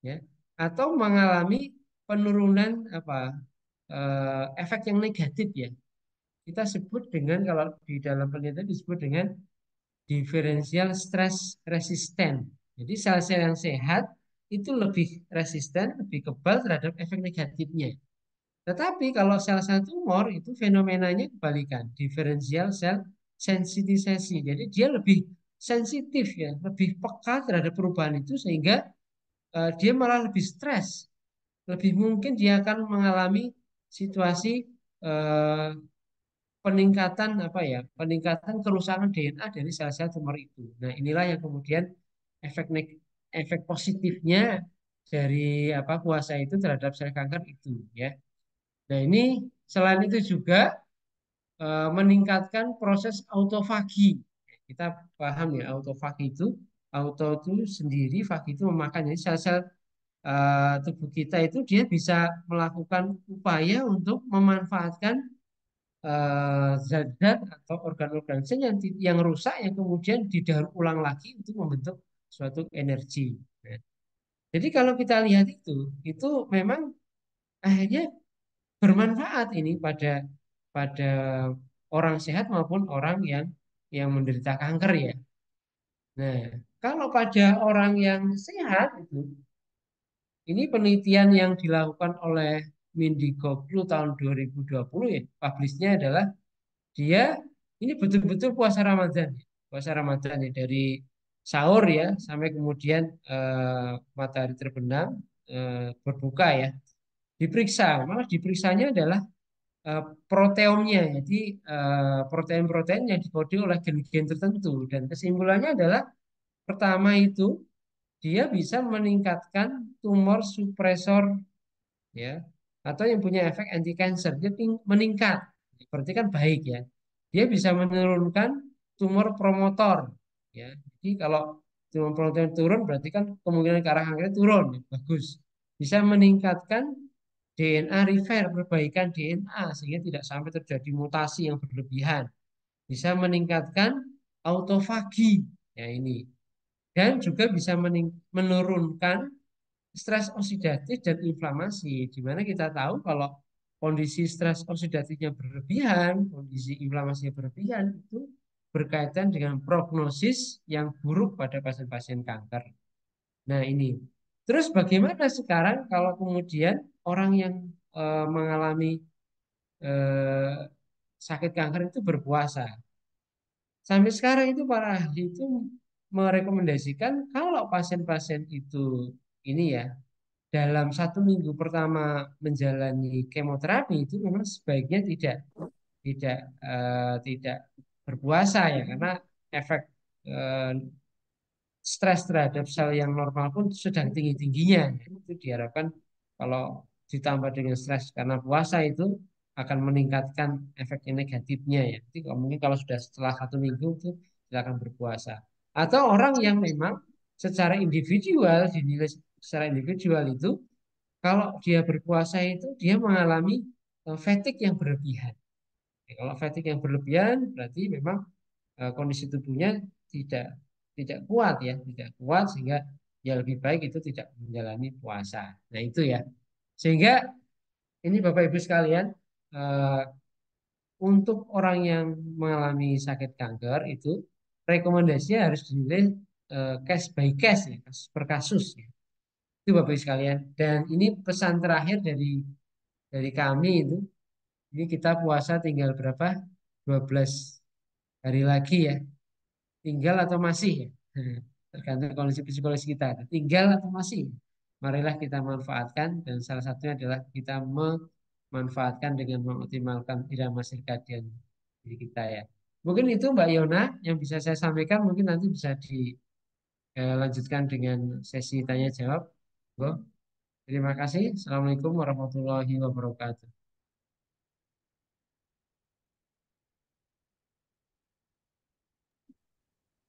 ya atau mengalami penurunan efek yang negatif ya. Kita sebut dengan kalau di dalam penelitian disebut dengan diferensial stress resistant. Jadi sel-sel yang sehat itu lebih resisten, lebih kebal terhadap efek negatifnya. Tetapi kalau sel-sel tumor itu fenomenanya kebalikan, diferensial sel sensitisasi. Jadi dia lebih sensitif ya, lebih peka terhadap perubahan itu sehingga dia malah lebih stres. Lebih mungkin dia akan mengalami situasi eh, peningkatan peningkatan kerusakan DNA dari sel-sel tumor itu. Nah, inilah yang kemudian efek efek positifnya dari puasa itu terhadap sel kanker itu ya. Nah, ini selain itu juga meningkatkan proses autofagi. Kita paham ya, autofagi itu auto itu sendiri, fagi itu memakan. Jadi sel-sel tubuh kita itu dia bisa melakukan upaya untuk memanfaatkan zat-zat atau organ-organ sel yang rusak yang kemudian didaur ulang lagi untuk membentuk suatu energi. Nah, jadi kalau kita lihat itu memang akhirnya bermanfaat ini pada pada orang sehat maupun orang yang menderita kanker ya. Nah, kalau pada orang yang sehat ini penelitian yang dilakukan oleh Mendikbud tahun 2020 ya, publisnya adalah dia ini betul-betul puasa Ramadan. Puasa Ramadan ya dari sahur ya sampai kemudian matahari terbenam berbuka ya. Diperiksa, malah diperiksanya adalah proteomnya. Jadi protein-protein yang dikode oleh gen-gen tertentu dan kesimpulannya adalah pertama itu dia bisa meningkatkan tumor supresor ya atau yang punya efek anti cancer dia meningkat berarti kan baik ya dia bisa menurunkan tumor promotor ya jadi kalau tumor promotor turun berarti kan kemungkinan ke arah kanker turun ya. Bagus bisa meningkatkan DNA repair perbaikan DNA sehingga tidak sampai terjadi mutasi yang berlebihan bisa meningkatkan autofagi ya ini dan juga bisa menurunkan stres oksidatif dan inflamasi, di mana kita tahu kalau kondisi stres oksidatifnya berlebihan, kondisi inflamasinya berlebihan itu berkaitan dengan prognosis yang buruk pada pasien-pasien kanker. Nah ini, terus bagaimana sekarang kalau kemudian orang yang mengalami eh, sakit kanker itu berpuasa? Sampai sekarang itu para ahli itu merekomendasikan kalau pasien-pasien itu ini ya dalam 1 minggu pertama menjalani kemoterapi itu memang sebaiknya tidak tidak berpuasa ya karena efek eh, stres terhadap sel yang normal pun sedang tinggi-tingginya. Itu diharapkan kalau ditambah dengan stres karena puasa itu akan meningkatkan efek negatifnya ya. Jadi mungkin kalau sudah setelah 1 minggu itu silakan berpuasa. Atau orang yang memang secara individual, dinilai secara individual itu, kalau dia berpuasa itu dia mengalami fatigue yang berlebihan. Ya, kalau fatigue yang berlebihan berarti memang kondisi tubuhnya tidak tidak kuat ya, tidak kuat sehingga ya lebih baik itu tidak menjalani puasa. Nah itu ya. Sehingga ini Bapak Ibu sekalian, eh, untuk orang yang mengalami sakit kanker itu rekomendasinya harus dinilai case by case ya, kasus per kasus ya. Itu Bapak Ibu sekalian. Dan ini pesan terakhir dari kami itu, ini kita puasa tinggal berapa? 12 hari lagi ya. Tinggal atau masih ya. Tergantung kondisi psikologis kita. Tinggal atau masih. Marilah kita manfaatkan dan salah satunya adalah kita memanfaatkan dengan mengoptimalkan irama sirkadian diri kita ya. Mungkin itu Mbak Yona yang bisa saya sampaikan. Mungkin nanti bisa dilanjutkan dengan sesi tanya jawab. Bo. Terima kasih. Assalamualaikum warahmatullahi wabarakatuh.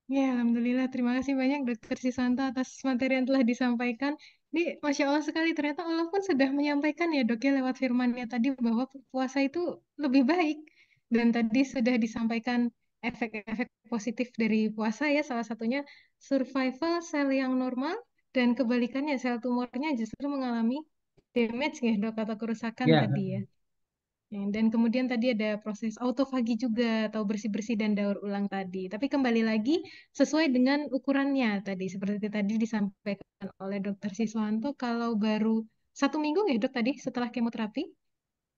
Ya, Alhamdulillah. Terima kasih banyak Dokter Sisanto atas materi yang telah disampaikan. Ini Masya Allah sekali, ternyata Allah pun sudah menyampaikan ya dok ya lewat firman-Nya tadi bahwa puasa itu lebih baik. Dan tadi sudah disampaikan efek-efek positif dari puasa ya, salah satunya survival sel yang normal dan kebalikannya sel tumornya justru mengalami damage ya dok atau kerusakan Ya, tadi ya. Ya, dan kemudian tadi ada proses autofagi juga atau bersih-bersih dan daur ulang tadi. Tapi kembali lagi sesuai dengan ukurannya tadi. Seperti tadi disampaikan oleh Dokter Siswanto, kalau baru 1 minggu ya dok tadi setelah kemoterapi,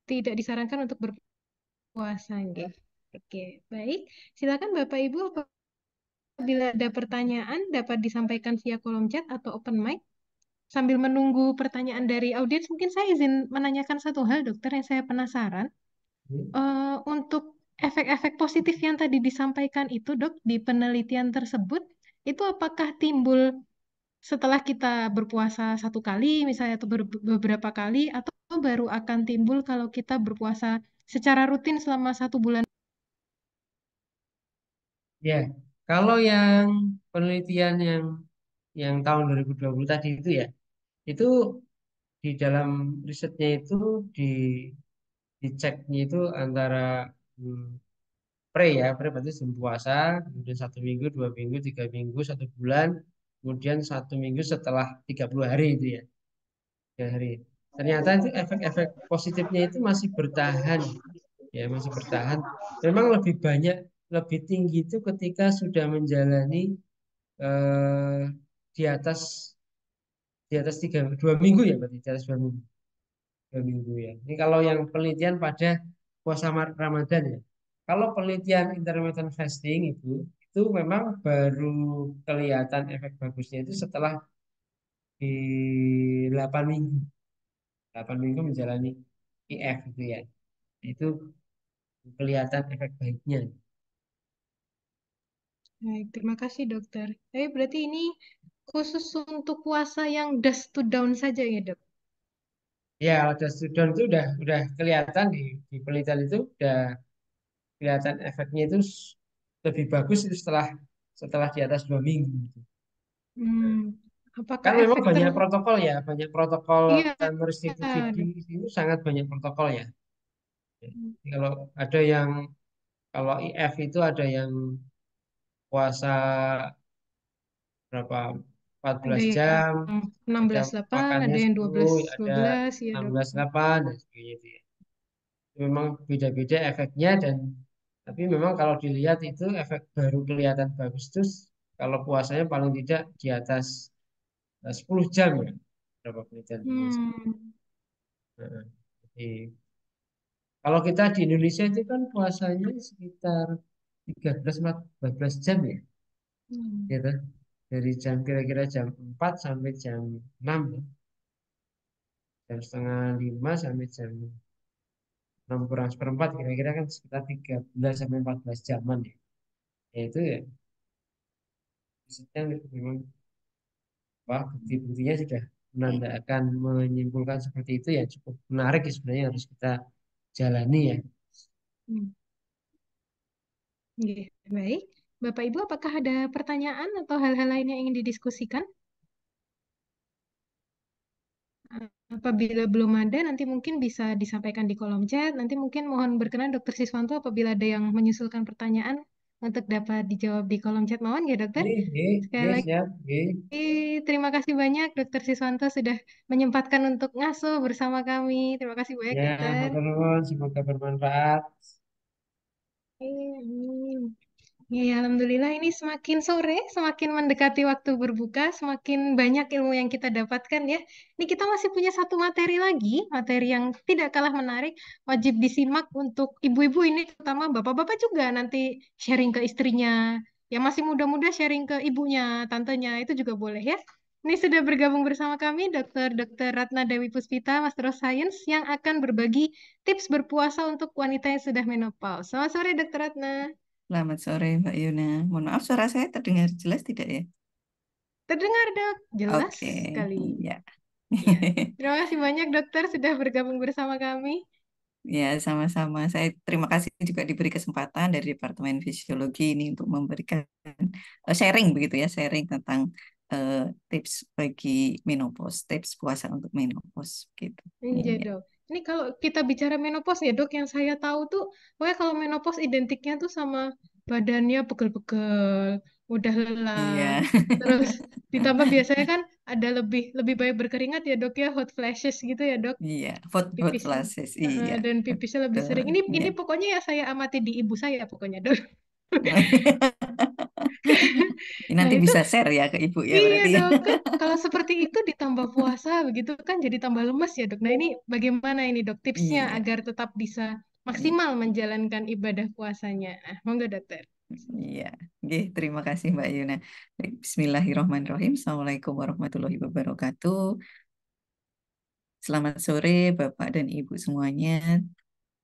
tidak disarankan untuk berpuasa. Nggih. Oke, baik. Silakan Bapak Ibu apabila ada pertanyaan dapat disampaikan via kolom chat atau open mic. Sambil menunggu pertanyaan dari audiens, mungkin saya izin menanyakan satu hal dokter yang saya penasaran. Untuk efek-efek positif yang tadi disampaikan itu, dok, di penelitian tersebut, itu apakah timbul setelah kita berpuasa 1 kali, misalnya, atau beberapa kali, atau baru akan timbul kalau kita berpuasa secara rutin selama 1 bulan? ya. Kalau yang penelitian yang tahun 2020 tadi itu ya, itu di dalam risetnya itu di diceknya itu antara hmm, pre berarti sebelum puasa, kemudian 1 minggu, 2 minggu, 3 minggu, 1 bulan, kemudian 1 minggu setelah 30 hari itu ya, 3 hari. Ternyata itu efek-efek positifnya itu masih bertahan, ya masih bertahan. Memang lebih banyak, lebih tinggi itu ketika sudah menjalani eh, di atas 2 minggu ya berarti di atas 2 minggu. 2 minggu ya. Ini kalau yang penelitian pada puasa Ramadan ya. Kalau penelitian intermittent fasting itu memang baru kelihatan efek bagusnya itu setelah di 8 minggu. 8 minggu menjalani IF itu ya. Itu kelihatan efek baiknya. Baik, terima kasih dokter. Tapi berarti ini khusus untuk puasa yang dust to down saja ya dok? Ya, kalau ada student itu udah kelihatan di penelitian itu udah kelihatan efeknya itu lebih bagus itu setelah setelah di atas 2 minggu. Hmm, apakah Kan memang efek banyak protokol ya, banyak protokol Iya, time restricted dok. feeding itu sangat banyak protokol ya. Jadi kalau ada yang kalau IF itu ada yang puasa berapa Ada 14 yang jam, ada 16/8, makannya ada yang 10, ada 12/12 ya enam dok. belas delapan dan sebagainya itu ya. Itu memang beda-beda efeknya dan tapi memang kalau dilihat itu efek baru kelihatan bagus itu kalau puasanya paling tidak di atas 10 jam ya. Berapa penelitian ini? Hmm. Heeh. Jadi, kalau kita di Indonesia itu kan puasanya sekitar 13-14 jam ya, Hmm. gitu. Dari jam kira-kira jam 4 sampai jam 6 ya. Jam setengah 5 sampai jam 6 kurang seperempat kira-kira kan sekitar 13 sampai 14 jaman ya. Ya itu ya, maksudnya memang wah bukti-buktinya sudah menandakan menyimpulkan seperti itu ya cukup menarik ya sebenarnya harus kita jalani ya. Hmm. Oke, baik. Bapak Ibu, apakah ada pertanyaan atau hal-hal lain yang ingin didiskusikan? Apabila belum ada, nanti mungkin bisa disampaikan di kolom chat. Nanti mungkin mohon berkenan Dokter Siswanto apabila ada yang menyusulkan pertanyaan untuk dapat dijawab di kolom chat. Mohon ya, Dokter. Sekali lagi, Siap, terima kasih banyak Dokter Siswanto sudah menyempatkan untuk ngaso bersama kami. Terima kasih banyak, ya, Dokter. matur nuwun, semoga bermanfaat. Amin. Ya, alhamdulillah ini semakin sore, semakin mendekati waktu berbuka, semakin banyak ilmu yang kita dapatkan ya. Ini kita masih punya satu materi lagi, materi yang tidak kalah menarik, wajib disimak untuk ibu-ibu ini, terutama bapak-bapak juga nanti sharing ke istrinya. Yang masih muda-muda sharing ke ibunya, tantenya, itu juga boleh ya. Ini sudah bergabung bersama kami Dr. Ratna Dewi Puspita, Master of Science, yang akan berbagi tips berpuasa untuk wanita yang sudah menopause. Selamat sore, Dr. Ratna. Selamat sore Mbak Yuna. Mohon maaf suara saya terdengar jelas tidak ya? Terdengar, Dok. Jelas Oke, sekali. ya. Ya. Terima kasih banyak, Dokter, sudah bergabung bersama kami. Ya, sama-sama. Saya terima kasih juga diberi kesempatan dari Departemen Fisiologi ini untuk memberikan sharing begitu ya, sharing tentang eh, tips bagi menopause, tips puasa untuk menopause gitu. Iya, Iya. Dok. Ini kalau kita bicara menopause ya, Dok, yang saya tahu tuh, pokoknya kalau menopause identiknya tuh sama badannya pegel-pegel, udah lelah. Iya. Terus ditambah biasanya kan ada lebih lebih banyak berkeringat ya, Dok ya, hot flashes gitu ya, Dok. Iya, hot Pipis flashes. Iya, dan pipisnya lebih betul. sering. Ini Iya. ini pokoknya ya saya amati di ibu saya pokoknya, Dok. Nah, Nanti itu bisa share ya ke ibu ya iya berarti ya. dok, kan kalau seperti itu ditambah puasa begitu kan jadi tambah lemas ya dok. Nah ini bagaimana ini dok tipsnya Iya. agar tetap bisa Iya. maksimal menjalankan ibadah puasanya? Ah, monggo dokter. Iya, oke, terima kasih Mbak Yuna. Baik, Bismillahirrahmanirrahim. Assalamualaikum warahmatullahi wabarakatuh. Selamat sore Bapak dan Ibu semuanya.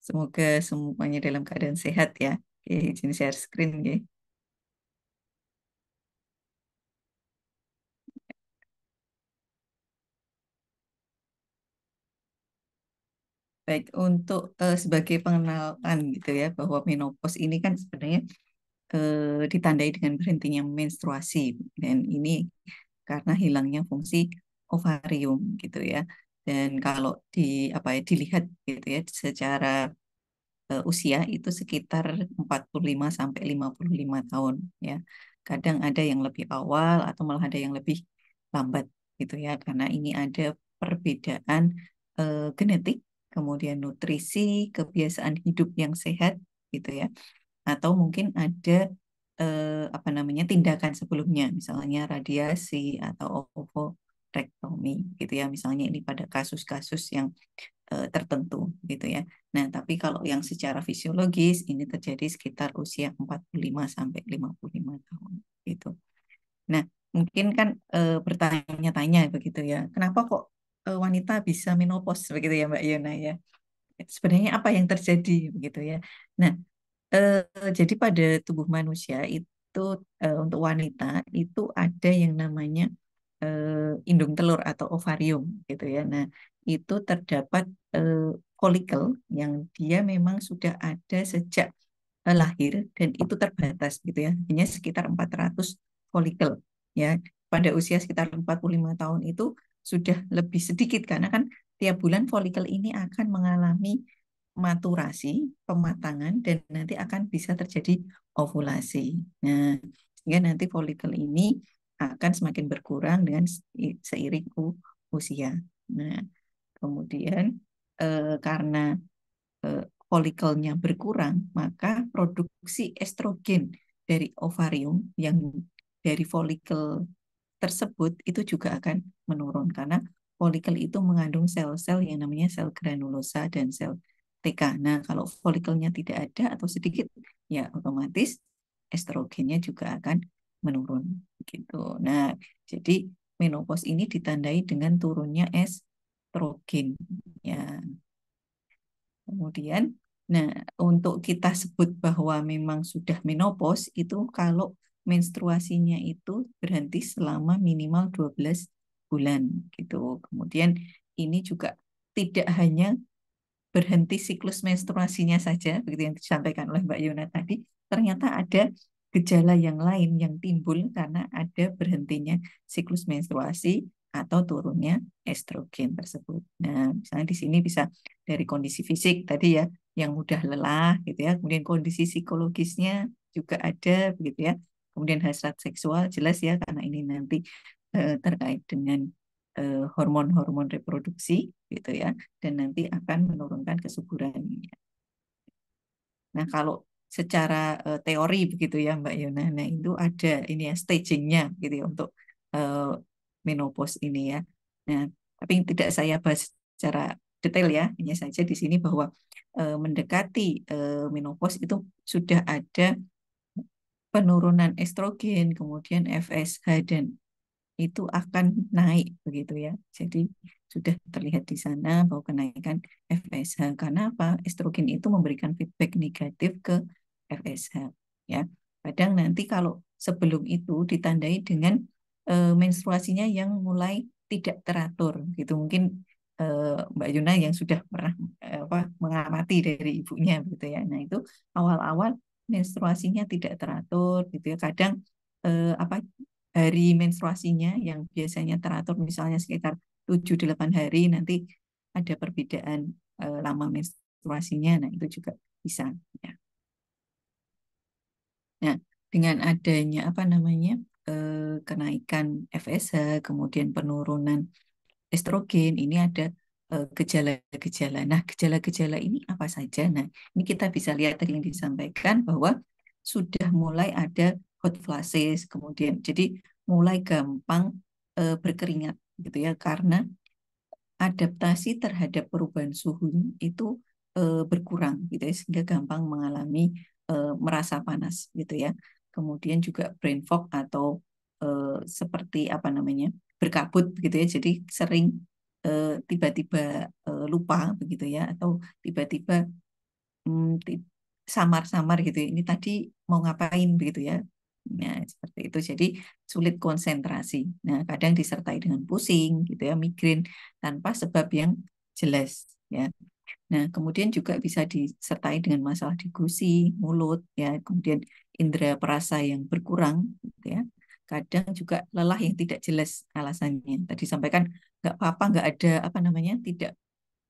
Semoga semuanya dalam keadaan sehat ya. Oke, izin share screen ya. Baik, untuk sebagai pengenalan gitu ya, bahwa menopause ini kan sebenarnya ditandai dengan berhentinya menstruasi dan ini karena hilangnya fungsi ovarium gitu ya. Dan kalau dilihat gitu ya secara usia itu sekitar 45 sampai 55 tahun ya. Kadang ada yang lebih awal atau malah ada yang lebih lambat gitu ya karena ini ada perbedaan genetik, kemudian nutrisi, kebiasaan hidup yang sehat gitu ya. Atau mungkin ada tindakan sebelumnya misalnya radiasi atau ovorektomi gitu ya. Misalnya ini pada kasus-kasus yang tertentu gitu ya. Nah, tapi kalau yang secara fisiologis ini terjadi sekitar usia 45 sampai 55 tahun gitu. Nah, mungkin kan bertanya-tanya begitu ya. Kenapa kok wanita bisa menopause begitu ya Mbak Yona ya? Sebenarnya apa yang terjadi begitu ya. Nah, jadi pada tubuh manusia itu untuk wanita itu ada yang namanya indung telur atau ovarium gitu ya. Nah, itu terdapat eh, folikel yang dia memang sudah ada sejak lahir dan itu terbatas gitu ya. Hanya sekitar 400 folikel ya. Pada usia sekitar 45 tahun itu sudah lebih sedikit karena kan tiap bulan folikel ini akan mengalami maturasi, pematangan dan nanti akan bisa terjadi ovulasi. Nah, sehingga nanti folikel ini akan semakin berkurang dengan seiring usia. Nah, kemudian karena folikelnya berkurang, maka produksi estrogen dari ovarium yang dari folikel tersebut itu juga akan menurun karena folikel itu mengandung sel-sel yang namanya sel granulosa dan sel TK. Nah, kalau folikelnya tidak ada atau sedikit, ya otomatis estrogennya juga akan menurun gitu. Nah, jadi menopause ini ditandai dengan turunnya estrogen. Ya, kemudian, nah untuk kita sebut bahwa memang sudah menopause itu kalau menstruasinya itu berhenti selama minimal 12 bulan gitu. Kemudian ini juga tidak hanya berhenti siklus menstruasinya saja, begitu yang disampaikan oleh Mbak Yona tadi, ternyata ada gejala yang lain yang timbul karena ada berhentinya siklus menstruasi atau turunnya estrogen tersebut. Nah, misalnya di sini bisa dari kondisi fisik tadi ya, yang mudah lelah gitu ya, kemudian kondisi psikologisnya juga ada begitu ya. Kemudian hasrat seksual jelas ya karena ini nanti terkait dengan hormon-hormon reproduksi gitu ya, dan nanti akan menurunkan kesuburan. Nah, kalau secara teori begitu ya Mbak Yona, nah itu ada ini ya stagingnya gitu ya untuk uh, menopause ini ya. Nah, tapi tidak saya bahas secara detail ya, hanya saja di sini bahwa mendekati menopause itu sudah ada penurunan estrogen, kemudian FSH dan itu akan naik begitu ya. Jadi sudah terlihat di sana bahwa kenaikan FSH. Karena apa? Estrogen itu memberikan feedback negatif ke FSH ya. Kadang nanti kalau sebelum itu ditandai dengan menstruasinya yang mulai tidak teratur gitu. Mungkin Mbak Yuna yang sudah pernah mengamati dari ibunya gitu ya. Nah, itu awal-awal menstruasinya tidak teratur gitu ya. Kadang apa hari menstruasinya yang biasanya teratur misalnya sekitar 7-8 hari nanti ada perbedaan lama menstruasinya. Nah, itu juga bisa ya. Nah, dengan adanya apa namanya kenaikan FSH, kemudian penurunan estrogen, ini ada gejala-gejala. Nah, gejala-gejala ini apa saja? Nah, ini kita bisa lihat tadi yang disampaikan bahwa sudah mulai ada hot flashes, kemudian jadi mulai gampang berkeringat gitu ya, karena adaptasi terhadap perubahan suhu itu berkurang gitu ya, sehingga gampang mengalami merasa panas gitu ya. Kemudian juga brain fog atau seperti apa namanya berkabut gitu ya, jadi sering tiba-tiba lupa begitu ya, atau tiba-tiba samar-samar gitu ya. Ini tadi mau ngapain begitu ya. Nah, seperti itu. Jadi sulit konsentrasi. Nah, kadang disertai dengan pusing gitu ya, migrain tanpa sebab yang jelas ya. Nah, kemudian juga bisa disertai dengan masalah di gusi, mulut ya, kemudian indera perasa yang berkurang gitu ya. Kadang juga lelah yang tidak jelas alasannya. Tadi sampaikan nggak apa-apa, nggak ada apa namanya, tidak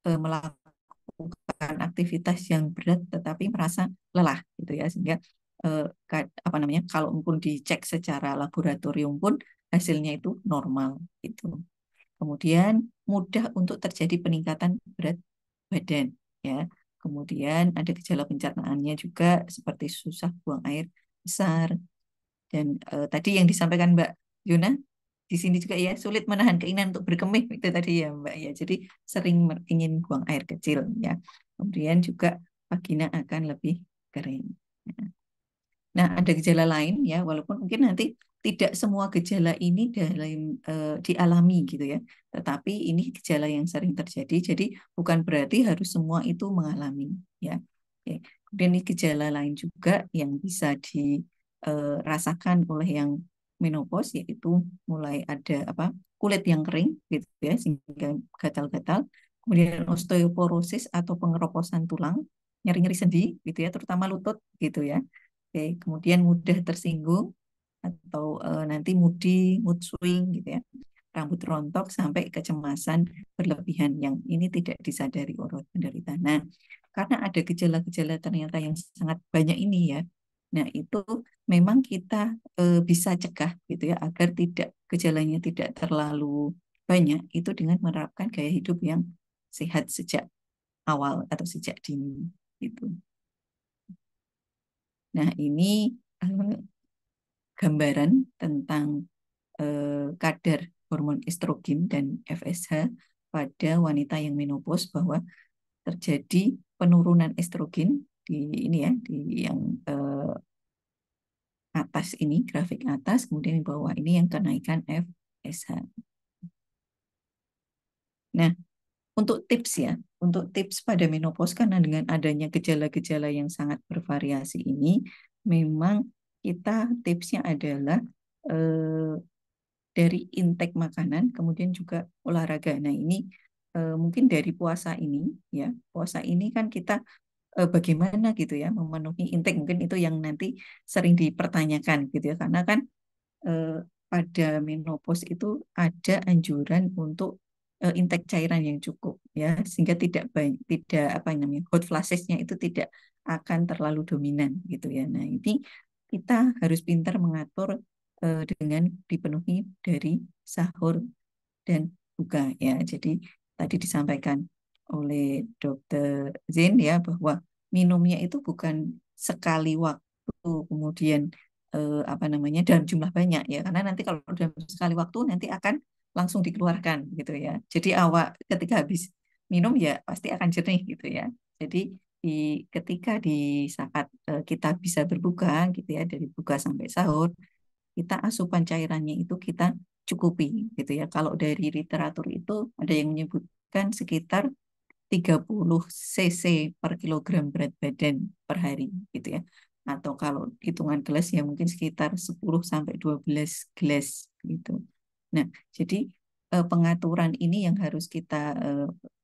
melakukan aktivitas yang berat tetapi merasa lelah gitu ya, sehingga apa namanya kalau pun dicek secara laboratorium pun hasilnya itu normal gitu. Kemudian mudah untuk terjadi peningkatan berat badan ya. Kemudian ada gejala pencernaannya juga seperti susah buang air besar, dan tadi yang disampaikan Mbak Yuna di sini juga ya, sulit menahan keinginan untuk berkemih itu tadi ya Mbak ya. Jadi sering ingin buang air kecil ya. Kemudian juga vagina akan lebih kering. Nah, ada gejala lain ya, walaupun mungkin nanti tidak semua gejala ini dalam dialami gitu ya. Tetapi ini gejala yang sering terjadi. Jadi bukan berarti harus semua itu mengalami ya. Oke. Kemudian ini gejala lain juga yang bisa dirasakan oleh yang menopause, yaitu mulai ada apa kulit yang kering gitu ya, sehingga gatal-gatal. Kemudian osteoporosis atau pengeroposan tulang, nyeri-nyeri sendi gitu ya, terutama lutut gitu ya. Oke, kemudian mudah tersinggung atau nanti mood swing gitu ya, rambut rontok sampai kecemasan berlebihan yang ini tidak disadari oleh penderita. Nah, karena ada gejala-gejala ternyata yang sangat banyak ini ya. Nah, itu memang kita bisa cegah gitu ya agar tidak gejalanya tidak terlalu banyak itu dengan menerapkan gaya hidup yang sehat sejak awal atau sejak dini gitu. Nah, ini gambaran tentang kadar hormon estrogen dan FSH pada wanita yang menopause, bahwa terjadi penurunan estrogen di ini ya, di yang atas ini, grafik atas, kemudian di bawah ini yang kenaikan FSH. Nah, untuk tips ya, untuk tips pada menopause karena dengan adanya gejala-gejala yang sangat bervariasi ini, memang kita tipsnya adalah dari intake makanan, kemudian juga olahraga. Nah, ini mungkin dari puasa ini ya, puasa ini kan kita bagaimana gitu ya memenuhi intake, mungkin itu yang nanti sering dipertanyakan gitu ya, karena kan eh, pada menopause itu ada anjuran untuk intake cairan yang cukup ya, sehingga tidak apa namanya hot flushesnya itu tidak akan terlalu dominan gitu ya. Nah ini kita harus pintar mengatur dengan dipenuhi dari sahur dan buka ya. Jadi tadi disampaikan oleh Dokter Zain ya bahwa minumnya itu bukan sekali waktu kemudian apa namanya dalam jumlah banyak ya, karena nanti kalau dalam sekali waktu nanti akan langsung dikeluarkan gitu ya. Jadi awak ketika habis minum ya pasti akan jernih gitu ya. Jadi ketika di saat kita bisa berbuka gitu ya, dari buka sampai sahur, kita asupan cairannya itu kita cukupi gitu ya. Kalau dari literatur itu ada yang menyebutkan sekitar 30 cc per kilogram berat badan per hari gitu ya. Atau kalau hitungan gelas ya mungkin sekitar 10 sampai 12 gelas gitu. Nah, jadi pengaturan ini yang harus kita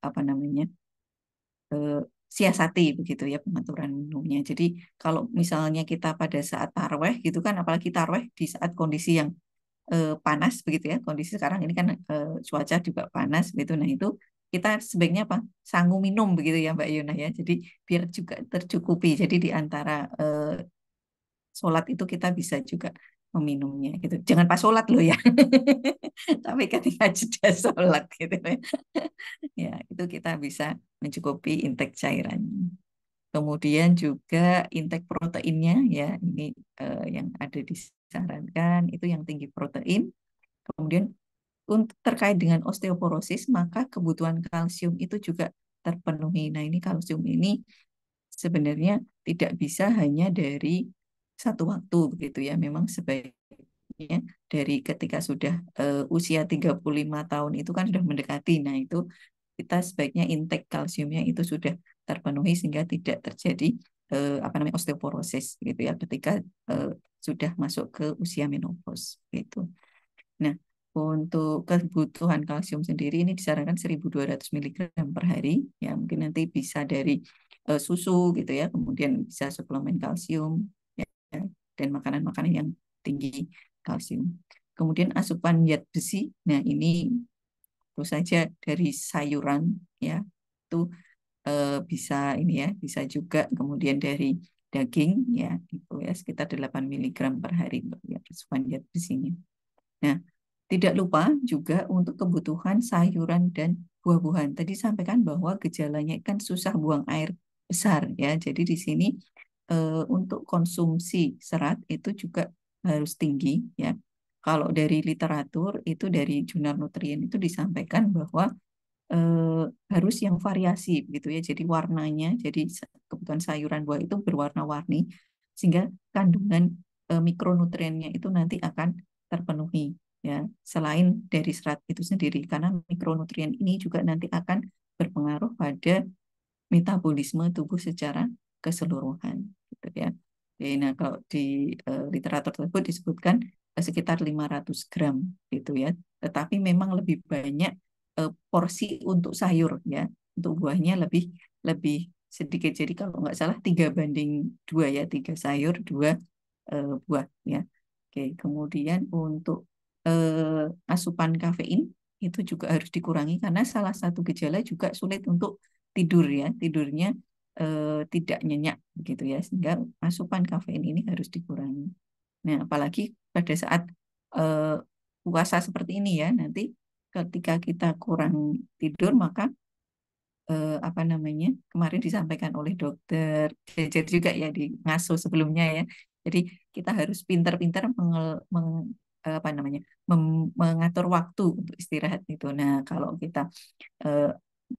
apa namanya? eh, siasati begitu ya pengaturan minumnya. Jadi kalau misalnya kita pada saat tarweh gitu kan, apalagi tarweh di saat kondisi yang panas begitu ya, kondisi sekarang ini kan cuaca juga panas begitu. Nah itu kita sebaiknya apa? Sangu minum begitu ya Mbak Yuna ya. Jadi biar juga tercukupi. Jadi di antara sholat itu kita bisa juga meminumnya gitu. Jangan pas sholat loh ya. Tapi ketika jeda sholat gitu ya. Ya, itu kita bisa mencukupi intake cairannya. Kemudian juga intake proteinnya ya, ini yang ada disarankan itu yang tinggi protein. Kemudian untuk terkait dengan osteoporosis, maka kebutuhan kalsium itu juga terpenuhi. Nah, ini kalsium ini sebenarnya tidak bisa hanya dari satu waktu begitu ya. Memang sebaiknya dari ketika sudah usia 35 tahun itu kan sudah mendekati. Nah, itu kita sebaiknya intake kalsiumnya itu sudah terpenuhi sehingga tidak terjadi apa namanya osteoporosis gitu ya ketika sudah masuk ke usia menopause gitu. Nah, untuk kebutuhan kalsium sendiri ini disarankan 1.200 mg per hari ya, mungkin nanti bisa dari susu gitu ya, kemudian bisa suplemen kalsium ya, dan makanan-makanan yang tinggi kalsium. Kemudian asupan zat besi. Nah, ini tentu saja dari sayuran ya. Itu bisa ini ya, bisa juga kemudian dari daging ya, itu ya sekitar 8 mg per hari ya asupan zat besinya. Nah, tidak lupa juga untuk kebutuhan sayuran dan buah-buahan. Tadi sampaikan bahwa gejalanya kan susah buang air besar ya. Jadi di sini untuk konsumsi serat itu juga harus tinggi ya. Kalau dari literatur itu dari jurnal nutrien itu disampaikan bahwa harus yang variasi begitu ya. Jadi warnanya, jadi kebutuhan sayuran buah itu berwarna-warni sehingga kandungan mikronutriennya itu nanti akan terpenuhi ya. Selain dari serat itu sendiri, karena mikronutrien ini juga nanti akan berpengaruh pada metabolisme tubuh secara keseluruhan gitu ya. Jadi, nah kalau di literatur tersebut disebutkan sekitar 500 gram gitu ya. Tetapi memang lebih banyak porsi untuk sayur ya. Untuk buahnya lebih lebih sedikit. Jadi kalau nggak salah 3:2 ya, 3 sayur, 2 buah ya. Oke, kemudian untuk asupan kafein itu juga harus dikurangi karena salah satu gejala juga sulit untuk tidur ya, tidurnya tidak nyenyak gitu ya, sehingga asupan kafein ini harus dikurangi. Nah, apalagi pada saat eh, puasa seperti ini ya, nanti ketika kita kurang tidur maka apa namanya kemarin disampaikan oleh dokter Jejer juga ya di ngaso sebelumnya ya. Jadi kita harus pintar-pintar apa namanya mengatur waktu untuk istirahat itu. Nah, kalau kita eh,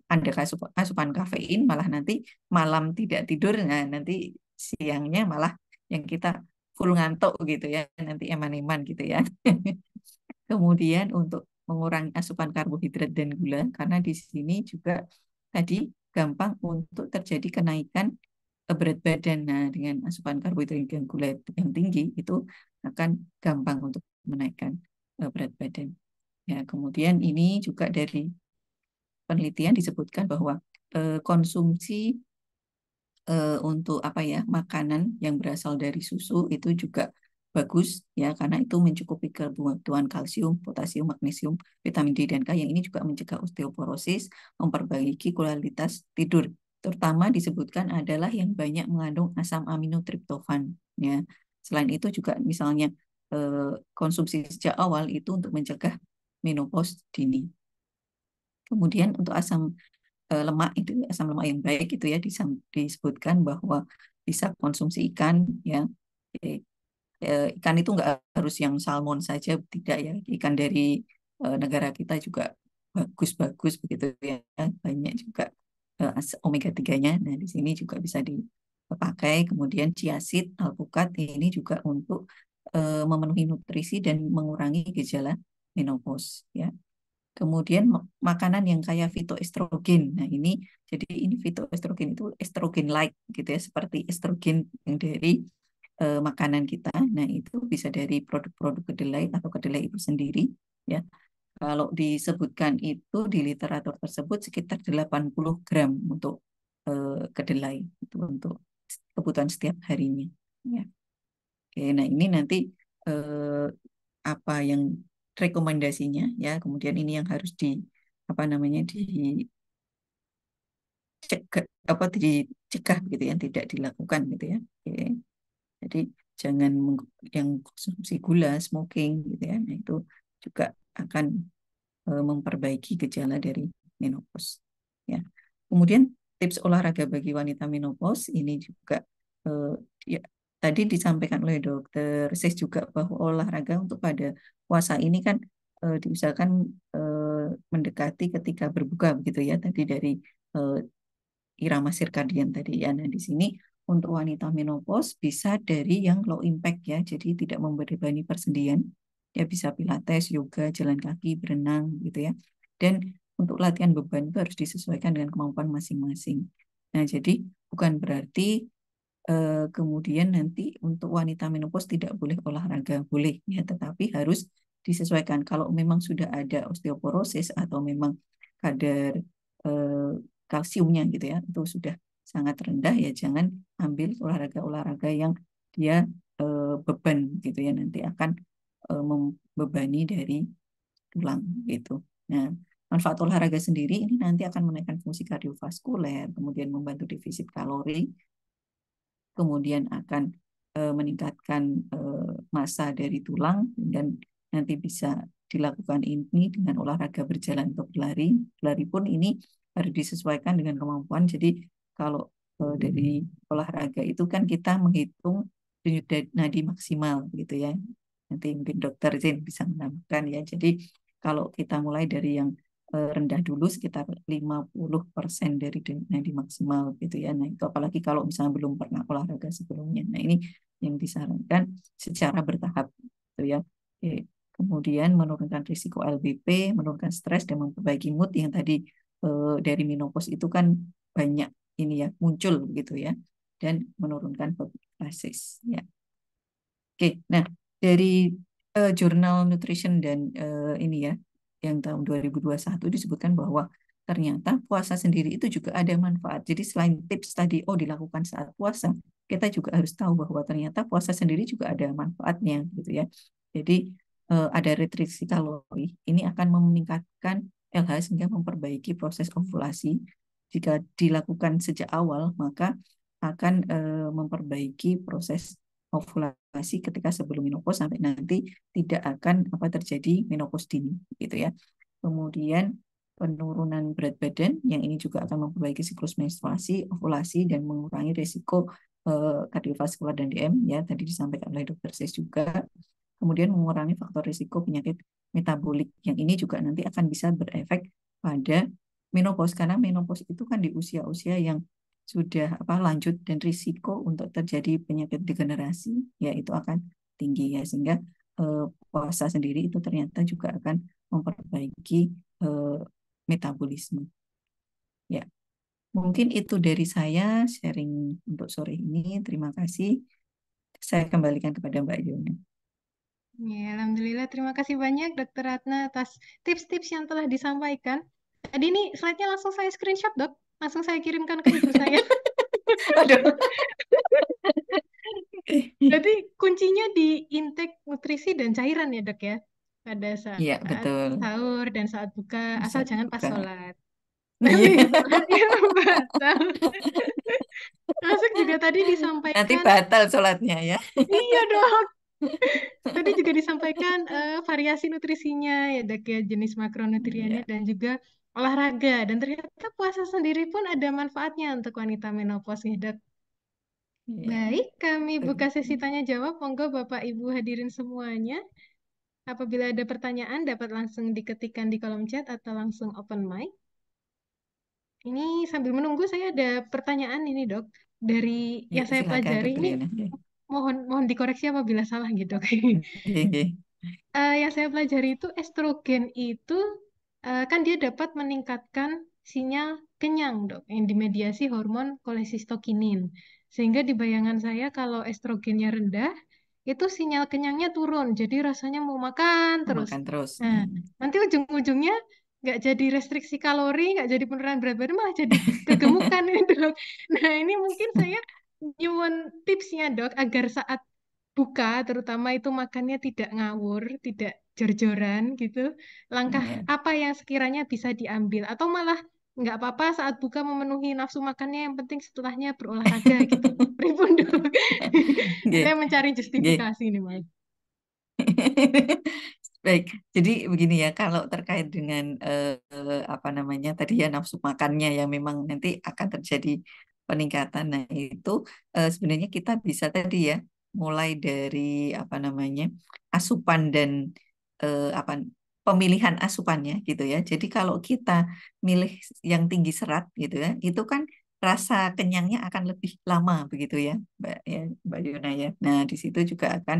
ada asupan kafein malah nanti malam tidak tidur, nah nanti siangnya malah yang kita full ngantuk gitu ya, nanti eman-eman gitu ya. Kemudian untuk mengurangi asupan karbohidrat dan gula, karena di sini juga tadi gampang untuk terjadi kenaikan berat badan. Nah, dengan asupan karbohidrat dan gula yang tinggi itu akan gampang untuk menaikkan berat badan. Ya, kemudian ini juga dari penelitian disebutkan bahwa konsumsi untuk apa ya, makanan yang berasal dari susu itu juga bagus ya, karena itu mencukupi kebutuhan kalsium, potasium, magnesium, vitamin D dan K yang ini juga mencegah osteoporosis, memperbaiki kualitas tidur. Terutama disebutkan adalah yang banyak mengandung asam amino triptofan ya. Selain itu juga misalnya konsumsi sejak awal itu untuk mencegah menopause dini. Kemudian untuk asam lemak itu, asam lemak yang baik itu ya, disebutkan bahwa bisa konsumsi ikan ya. Ikan itu nggak harus yang salmon saja, tidak ya. Ikan dari negara kita juga bagus-bagus begitu ya. Banyak juga omega 3-nya. Nah, di sini juga bisa dipakai. Kemudian chia seed, alpukat ini juga untuk memenuhi nutrisi dan mengurangi gejala menopause ya. Kemudian makanan yang kaya fitoestrogen. Nah, jadi ini fitoestrogen itu estrogen like gitu ya, seperti estrogen yang dari makanan kita. Nah, itu bisa dari produk-produk kedelai atau kedelai itu sendiri ya. Kalau disebutkan itu di literatur tersebut sekitar 80 gram untuk kedelai itu untuk kebutuhan setiap harinya ya. Oke, nah ini nanti apa yang rekomendasinya ya, kemudian ini yang harus apa namanya dicegah gitu ya, tidak dilakukan gitu ya. Oke. Jadi jangan yang konsumsi gula, smoking gitu ya. Nah, itu juga akan memperbaiki gejala dari menopause ya. Kemudian tips olahraga bagi wanita menopause ini juga ya, tadi disampaikan oleh dokter Sis juga bahwa olahraga untuk pada puasa ini kan diusahakan mendekati ketika berbuka begitu ya, tadi dari irama sirkadian tadi ya. Nah, di sini untuk wanita menopause bisa dari yang low impact ya, jadi tidak membebani persendian. Ya bisa pilates, yoga, jalan kaki, berenang gitu ya. Dan untuk latihan beban itu harus disesuaikan dengan kemampuan masing-masing. Nah, jadi bukan berarti kemudian nanti untuk wanita menopause tidak boleh olahraga, boleh ya, tetapi harus disesuaikan. Kalau memang sudah ada osteoporosis atau memang kadar kalsiumnya gitu ya, itu sudah sangat rendah ya, jangan ambil olahraga-olahraga yang dia beban gitu ya, nanti akan membebani dari tulang gitu. Nah, manfaat olahraga sendiri ini nanti akan menaikkan fungsi kardiovaskuler, kemudian membantu defisit kalori, kemudian akan meningkatkan massa dari tulang, dan nanti bisa dilakukan ini dengan olahraga berjalan atau berlari. Berlari pun ini harus disesuaikan dengan kemampuan. Jadi kalau dari olahraga itu kan kita menghitung denyut nadi maksimal gitu ya. Nanti mungkin dokter Zain bisa menambahkan ya. Jadi kalau kita mulai dari yang rendah dulu sekitar 50% dari nadi maksimal gitu ya. Nah, itu apalagi kalau misalnya belum pernah olahraga sebelumnya. Nah, ini yang disarankan secara bertahap gitu ya. Oke. Kemudian menurunkan risiko LBP, menurunkan stres dan memperbaiki mood yang tadi dari menopause itu kan banyak ini ya muncul gitu ya, dan menurunkan homeostasis ya. Oke, nah dari jurnal nutrition dan ini ya yang tahun 2021 disebutkan bahwa ternyata puasa sendiri itu juga ada manfaat. Jadi selain tips tadi, dilakukan saat puasa, kita juga harus tahu bahwa ternyata puasa sendiri juga ada manfaatnya gitu ya. Jadi ada restriksi kalori, ini akan meningkatkan LH sehingga memperbaiki proses ovulasi. Jika dilakukan sejak awal, maka akan memperbaiki proses ovulasi ketika sebelum menopause sampai nanti tidak akan terjadi menopause dini gitu ya. Kemudian penurunan berat badan yang ini juga akan memperbaiki siklus menstruasi, ovulasi, dan mengurangi risiko kardiovaskular dan DM ya, tadi disampaikan oleh dokter Sis juga. Kemudian mengurangi faktor risiko penyakit metabolik yang ini juga nanti akan bisa berefek pada menopause, karena menopause itu kan di usia-usia yang sudah lanjut dan risiko untuk terjadi penyakit degenerasi ya itu akan tinggi ya, sehingga puasa sendiri itu ternyata juga akan memperbaiki metabolisme ya. Mungkin itu dari saya sharing untuk sore ini. Terima kasih. Saya kembalikan kepada Mbak Yona. Ya, alhamdulillah, terima kasih banyak Dokter Ratna atas tips-tips yang telah disampaikan. Tadi ini slide-nya langsung saya screenshot, Dok. Langsung saya kirimkan ke ibu saya. Aduh. Berarti kuncinya di intake nutrisi dan cairan ya, Dok ya? Pada Iya, saat betul. sahur dan saat buka, asal Bisa jangan pas buka. sholat. Iya. Nanti sholatnya batal. Masuk juga tadi Nanti disampaikan, batal sholatnya ya. iya dok. Tadi juga disampaikan variasi nutrisinya ya dok ya, jenis makronutriennya Iya. dan juga olahraga. Dan ternyata puasa sendiri pun ada manfaatnya untuk wanita menopause nih dok. Iya. Baik, kami buka Betul. sesi tanya jawab. Monggo Bapak Ibu hadirin semuanya. Apabila ada pertanyaan dapat langsung diketikkan di kolom chat atau langsung open mic. Ini sambil menunggu saya ada pertanyaan ini dok. Dari Ya, yang saya silakan pelajari Dokter ini Yana. Iya. mohon mohon dikoreksi apabila salah gitu. Iya, iya. Yang saya pelajari itu estrogen itu kan dia dapat meningkatkan sinyal kenyang dok yang dimediasi hormon kolesistokinin. Sehingga di bayangan saya kalau estrogennya rendah itu sinyal kenyangnya turun. Jadi rasanya mau makan Mau terus. makan terus. Nah, nanti ujung-ujungnya nggak jadi restriksi kalori, nggak jadi penurunan berat badan, malah jadi kegemukan ini dok. Nah ini mungkin saya nyuwun tipsnya dok agar saat buka terutama itu makannya tidak ngawur, tidak jor-joran gitu. Langkah Iya. apa yang sekiranya bisa diambil atau malah nggak apa-apa saat buka memenuhi nafsu makannya yang penting setelahnya berolahraga gitu. Pripun dong? Iya. Saya mencari Iya. justifikasi nih Mas. Baik, jadi begini ya, kalau terkait dengan apa namanya tadi ya nafsu makannya yang memang nanti akan terjadi peningkatan. Nah, itu sebenarnya kita bisa tadi ya mulai dari apa namanya asupan dan apa pemilihan asupannya gitu ya. Jadi kalau kita milih yang tinggi serat gitu ya, itu kan rasa kenyangnya akan lebih lama begitu ya, Mbak Yuna ya. Nah, di situ juga akan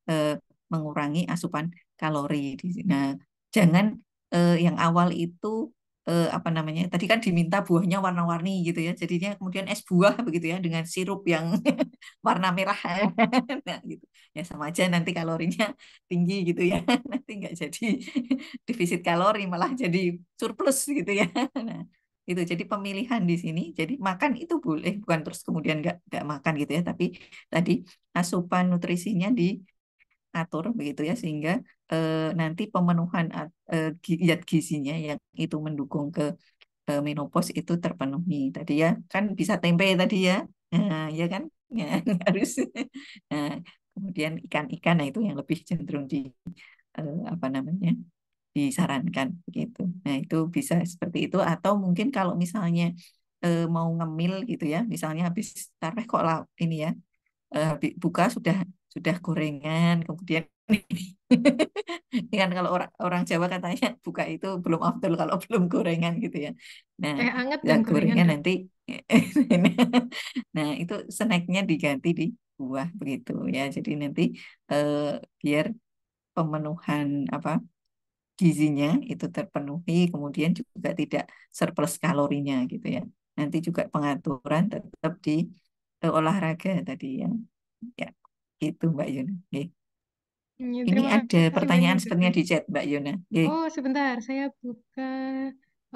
eh, mengurangi asupan kalori di sini. Nah, jangan yang awal itu apa namanya? Tadi kan diminta buahnya warna-warni gitu ya. Jadinya kemudian es buah begitu ya dengan sirup yang warna merah. Nah, gitu. Ya sama aja nanti kalorinya tinggi gitu ya. Nanti nggak jadi defisit kalori malah jadi surplus gitu ya. Nah, itu jadi pemilihan di sini. Jadi makan itu boleh, bukan terus kemudian nggak makan gitu ya. Tapi tadi asupan nutrisinya atur begitu ya sehingga nanti pemenuhan zat gizinya yang itu mendukung ke menopause itu terpenuhi tadi ya kan bisa tempe tadi ya ya kan ya, harus nah, kemudian ikan-ikan nah itu yang lebih cenderung di apa namanya disarankan begitu nah itu bisa seperti itu atau mungkin kalau misalnya mau ngemil gitu ya misalnya habis tarawih kok lah ini ya buka sudah gorengan kemudian ini kan kalau orang orang Jawa katanya buka itu belum afdol kalau belum gorengan gitu ya nah Anget ya dan gorengan gorengan dok. nanti nah itu snacknya diganti di buah begitu ya jadi nanti eh, biar pemenuhan apa gizinya itu terpenuhi kemudian juga tidak surplus kalorinya gitu ya nanti juga pengaturan tetap di olahraga tadi ya ya gitu Mbak Yuna. Oke. Ya, Ini terima ada kasih banyak pertanyaan dokter. sepertinya di chat Mbak Yuna. Oke. Oh, sebentar, saya buka.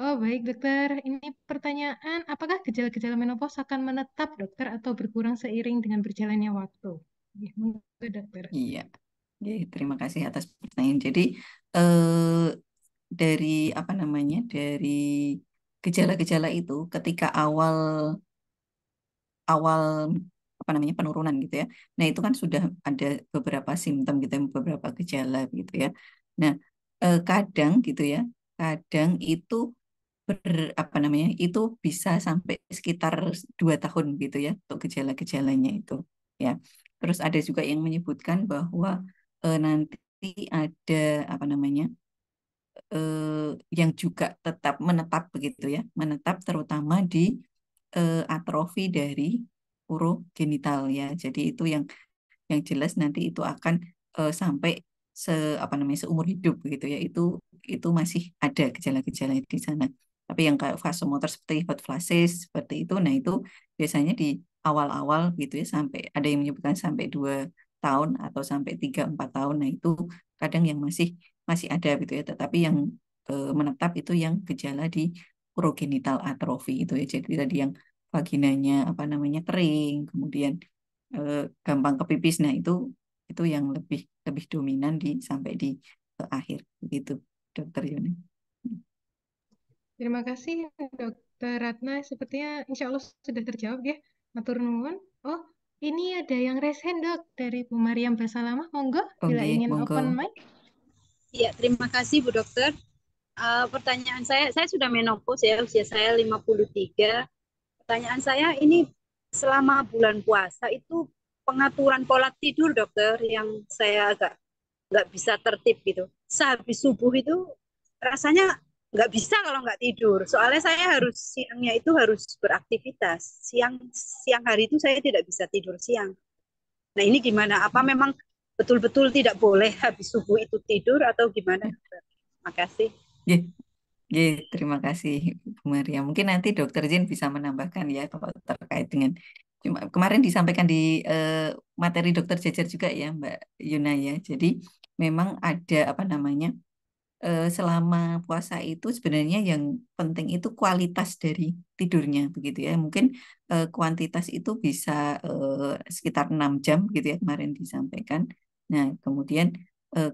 Oh, baik, dokter. Ini pertanyaan, apakah gejala-gejala menopause akan menetap, dokter, atau berkurang seiring dengan berjalannya waktu? Ya, monggo, dokter. Iya. Oke, terima kasih atas pertanyaan. Jadi eh, dari apa namanya dari gejala-gejala itu ketika awal awal apa namanya penurunan gitu ya. Nah itu kan sudah ada beberapa simptom gitu ya, beberapa gejala gitu ya. Nah kadang gitu ya, kadang itu apa namanya itu bisa sampai sekitar 2 tahun gitu ya untuk gejala-gejalanya itu ya. Terus ada juga yang menyebutkan bahwa nanti ada apa namanya yang juga tetap menetap begitu ya, menetap terutama di atrofi dari urogenital ya. Jadi itu yang jelas nanti itu akan sampai apa namanya seumur hidup begitu ya. Itu masih ada gejala-gejala di sana. Tapi yang kayak vasomotor seperti hot flashes seperti itu, nah itu biasanya di awal-awal gitu ya sampai ada yang menyebutkan sampai 2 tahun atau sampai 3-4 tahun. Nah itu kadang yang masih masih ada gitu ya. Tetapi yang menetap itu yang gejala di urogenital atrofi itu ya. Jadi tadi yang vaginanya apa namanya kering, kemudian gampang kepipis. Nah, itu yang lebih lebih dominan sampai di akhir begitu, Dokter Yuni. Terima kasih, Dokter Ratna. Sepertinya insya Allah sudah terjawab ya. Matur nuwun. Oh, ini ada yang raise hand, Dok, dari Bu Mariam Basalamah. Monggo, bila Oke, ingin monggo. open mic. Iya, terima kasih Bu Dokter. Pertanyaan saya sudah menopause ya, usia saya 53. Pertanyaan saya ini selama bulan puasa itu pengaturan pola tidur dokter yang saya agak nggak bisa tertib gitu. Sehabis subuh itu rasanya nggak bisa kalau nggak tidur. Soalnya saya harus siangnya itu harus beraktivitas. Siang siang hari itu saya tidak bisa tidur siang. Nah ini gimana? Apa memang betul-betul tidak boleh habis subuh itu tidur atau gimana? Dokter? Terima kasih. Ye, ye, terima kasih Bu Maria. Mungkin nanti Dokter Jin bisa menambahkan ya kalau terkait dengan kemarin disampaikan di materi Dokter Jejer juga ya Mbak Yuna ya. Jadi memang ada apa namanya selama puasa itu sebenarnya yang penting itu kualitas dari tidurnya begitu ya. Mungkin kuantitas itu bisa sekitar 6 jam gitu ya kemarin disampaikan. Nah, kemudian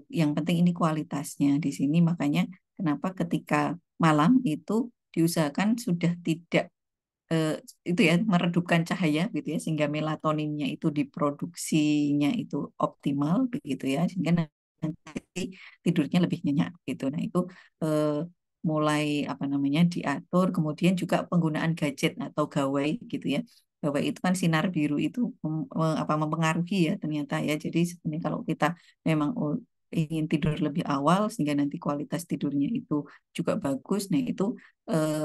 yang penting ini kualitasnya di sini makanya kenapa ketika malam itu diusahakan sudah tidak eh, itu ya meredupkan cahaya gitu ya sehingga melatoninnya itu diproduksinya itu optimal begitu ya sehingga nanti tidurnya lebih nyenyak gitu. Nah, itu eh, mulai apa namanya diatur, kemudian juga penggunaan gadget atau gawai gitu ya. Gawai itu kan sinar biru itu apa mempengaruhi ya ternyata ya. Jadi sebenarnya kalau kita memang ingin tidur lebih awal sehingga nanti kualitas tidurnya itu juga bagus. Nah, itu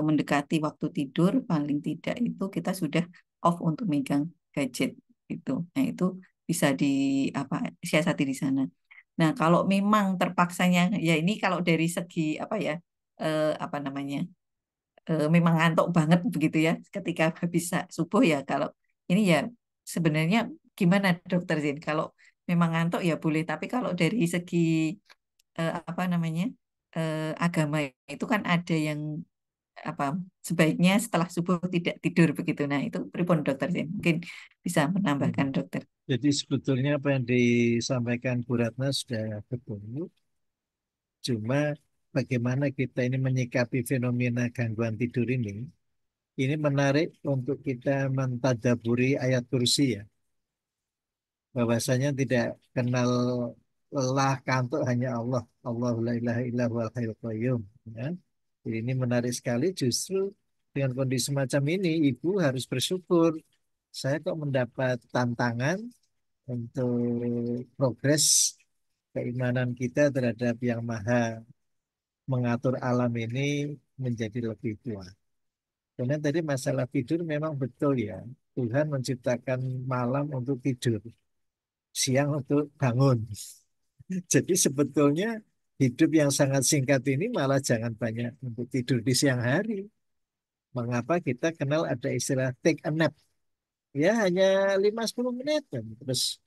mendekati waktu tidur paling tidak itu kita sudah off untuk megang gadget gitu. Nah, itu bisa di apa siasati di sana. Nah, kalau memang terpaksanya, ya ini kalau dari segi apa ya, apa namanya, memang ngantuk banget begitu ya, ketika habis subuh ya. Kalau ini ya sebenarnya gimana Dokter Zin? Kalau memang ngantuk ya boleh, tapi kalau dari segi apa namanya agama itu kan ada yang apa sebaiknya setelah subuh tidak tidur begitu. Nah, itu pripun Dokter Zin? Mungkin bisa menambahkan Dokter. Jadi sebetulnya apa yang disampaikan Bu Ratna sudah betul. Cuma bagaimana kita ini menyikapi fenomena gangguan tidur ini menarik untuk kita mentadaburi ayat kursi ya. Bahwasanya tidak kenal lelah kantuk hanya Allah. Allahu la ilaha illa huwal hayyul qayyum. Ya. Jadi ini menarik sekali justru dengan kondisi semacam ini ibu harus bersyukur. Saya kok mendapat tantangan untuk progres keimanan kita terhadap Yang Maha mengatur alam ini menjadi lebih kuat. Karena tadi masalah tidur memang betul ya. Tuhan menciptakan malam untuk tidur, siang untuk bangun. Jadi sebetulnya hidup yang sangat singkat ini malah jangan banyak untuk tidur di siang hari. Mengapa kita kenal ada istilah take a nap? Ya hanya 5-10 menit dan terus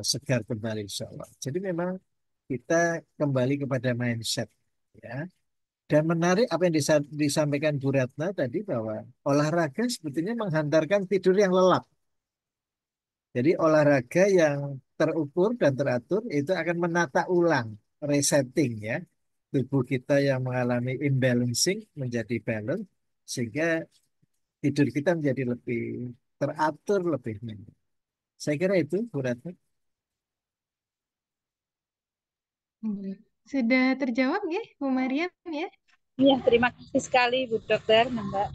segar kembali insya Allah. Jadi memang kita kembali kepada mindset ya. Dan menarik apa yang disampaikan Bu Ratna tadi bahwa olahraga sebetulnya menghantarkan tidur yang lelap. Jadi olahraga yang terukur dan teratur itu akan menata ulang, resetting ya. Tubuh kita yang mengalami imbalancing menjadi balance sehingga tidur kita menjadi lebih teratur, lebih nyenyak. Saya kira itu Bu Ratna. Sudah terjawab ya, Bu Mariam ya? Iya, terima kasih sekali Bu Dokter, Mbak.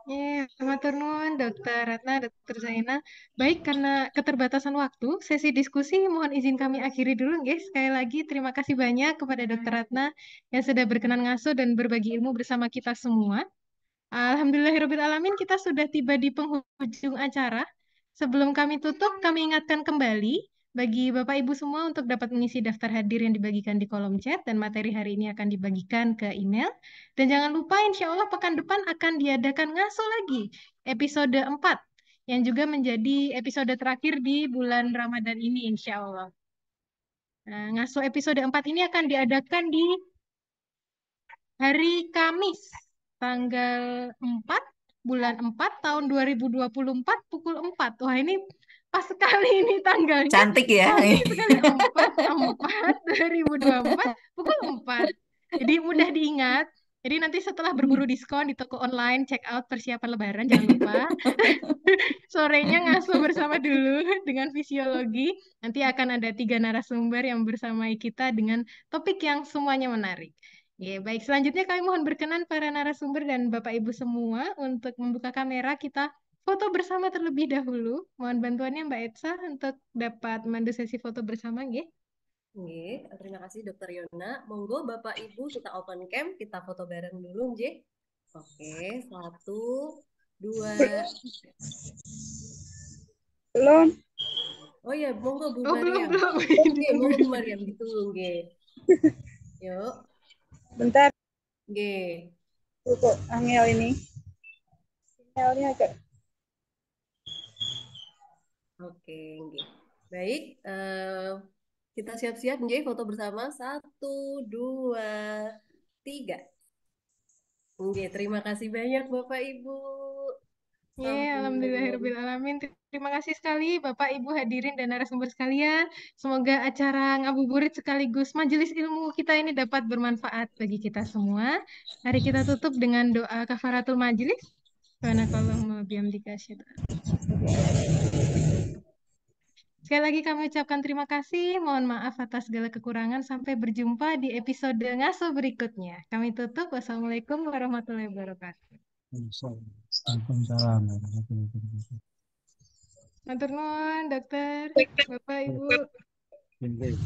Ya, matur nuwun Dokter Ratna, Dokter Zaina. Baik, karena keterbatasan waktu, sesi diskusi mohon izin kami akhiri dulu, guys. Sekali lagi terima kasih banyak kepada Dokter Ratna yang sudah berkenan ngasuh dan berbagi ilmu bersama kita semua. Alhamdulillahirrahmanirrahim, kita sudah tiba di penghujung acara. Sebelum kami tutup, kami ingatkan kembali bagi Bapak Ibu semua untuk dapat mengisi daftar hadir yang dibagikan di kolom chat dan materi hari ini akan dibagikan ke email. Dan jangan lupa insya Allah pekan depan akan diadakan ngaso lagi episode 4 yang juga menjadi episode terakhir di bulan Ramadan ini insya Allah. Nah, ngaso episode 4 ini akan diadakan di hari Kamis tanggal 4 bulan 4 tahun 2024 pukul 4. Wah, ini pas sekali ini tanggalnya. Cantik ya. Cantik sekali. 4/4/2024 pukul 4. Jadi mudah diingat. Jadi nanti setelah berburu diskon di toko online, check out persiapan Lebaran, jangan lupa. Sorenya ngaso bersama dulu dengan fisiologi. Nanti akan ada 3 narasumber yang bersamai kita dengan topik yang semuanya menarik. Ya, baik. Selanjutnya kami mohon berkenan para narasumber dan Bapak Ibu semua untuk membuka kamera, kita foto bersama terlebih dahulu. Mohon bantuannya Mbak Etsa untuk dapat memandu sesi foto bersama, nggih. Nggih, terima kasih Dokter Yona. Monggo Bapak Ibu kita open cam, kita foto bareng dulu, nggih. Oke, 1, 2. Belum. Oh ya, monggo Bu Oh, belum. Mariam. Oke, monggo Bu Mariam ditunggu, nggih. Yuk, Bentar, nggih. kok angel ini. Sinyalnya agak. Oke, nggih. Baik, kita siap-siap nggih foto bersama. 1, 2, 3. Nggih, terima kasih banyak Bapak Ibu. Ya, alhamdulillahirrahmanirrahim. Terima kasih sekali Bapak, Ibu hadirin dan narasumber sekalian. Semoga acara ngabuburit sekaligus majelis ilmu kita ini dapat bermanfaat bagi kita semua. Mari kita tutup dengan doa kafaratul majelis. Subhanakallahumma bihamdika asyhadu an la ilaha illa anta. Sekali lagi kami ucapkan terima kasih. Mohon maaf atas segala kekurangan. Sampai berjumpa di episode ngaso berikutnya. Kami tutup. Wassalamualaikum warahmatullahi wabarakatuh. Waalaikumsalam warahmatullahi wabarakatuh. Matur nuwun, dokter, Bapak, Ibu. Oke.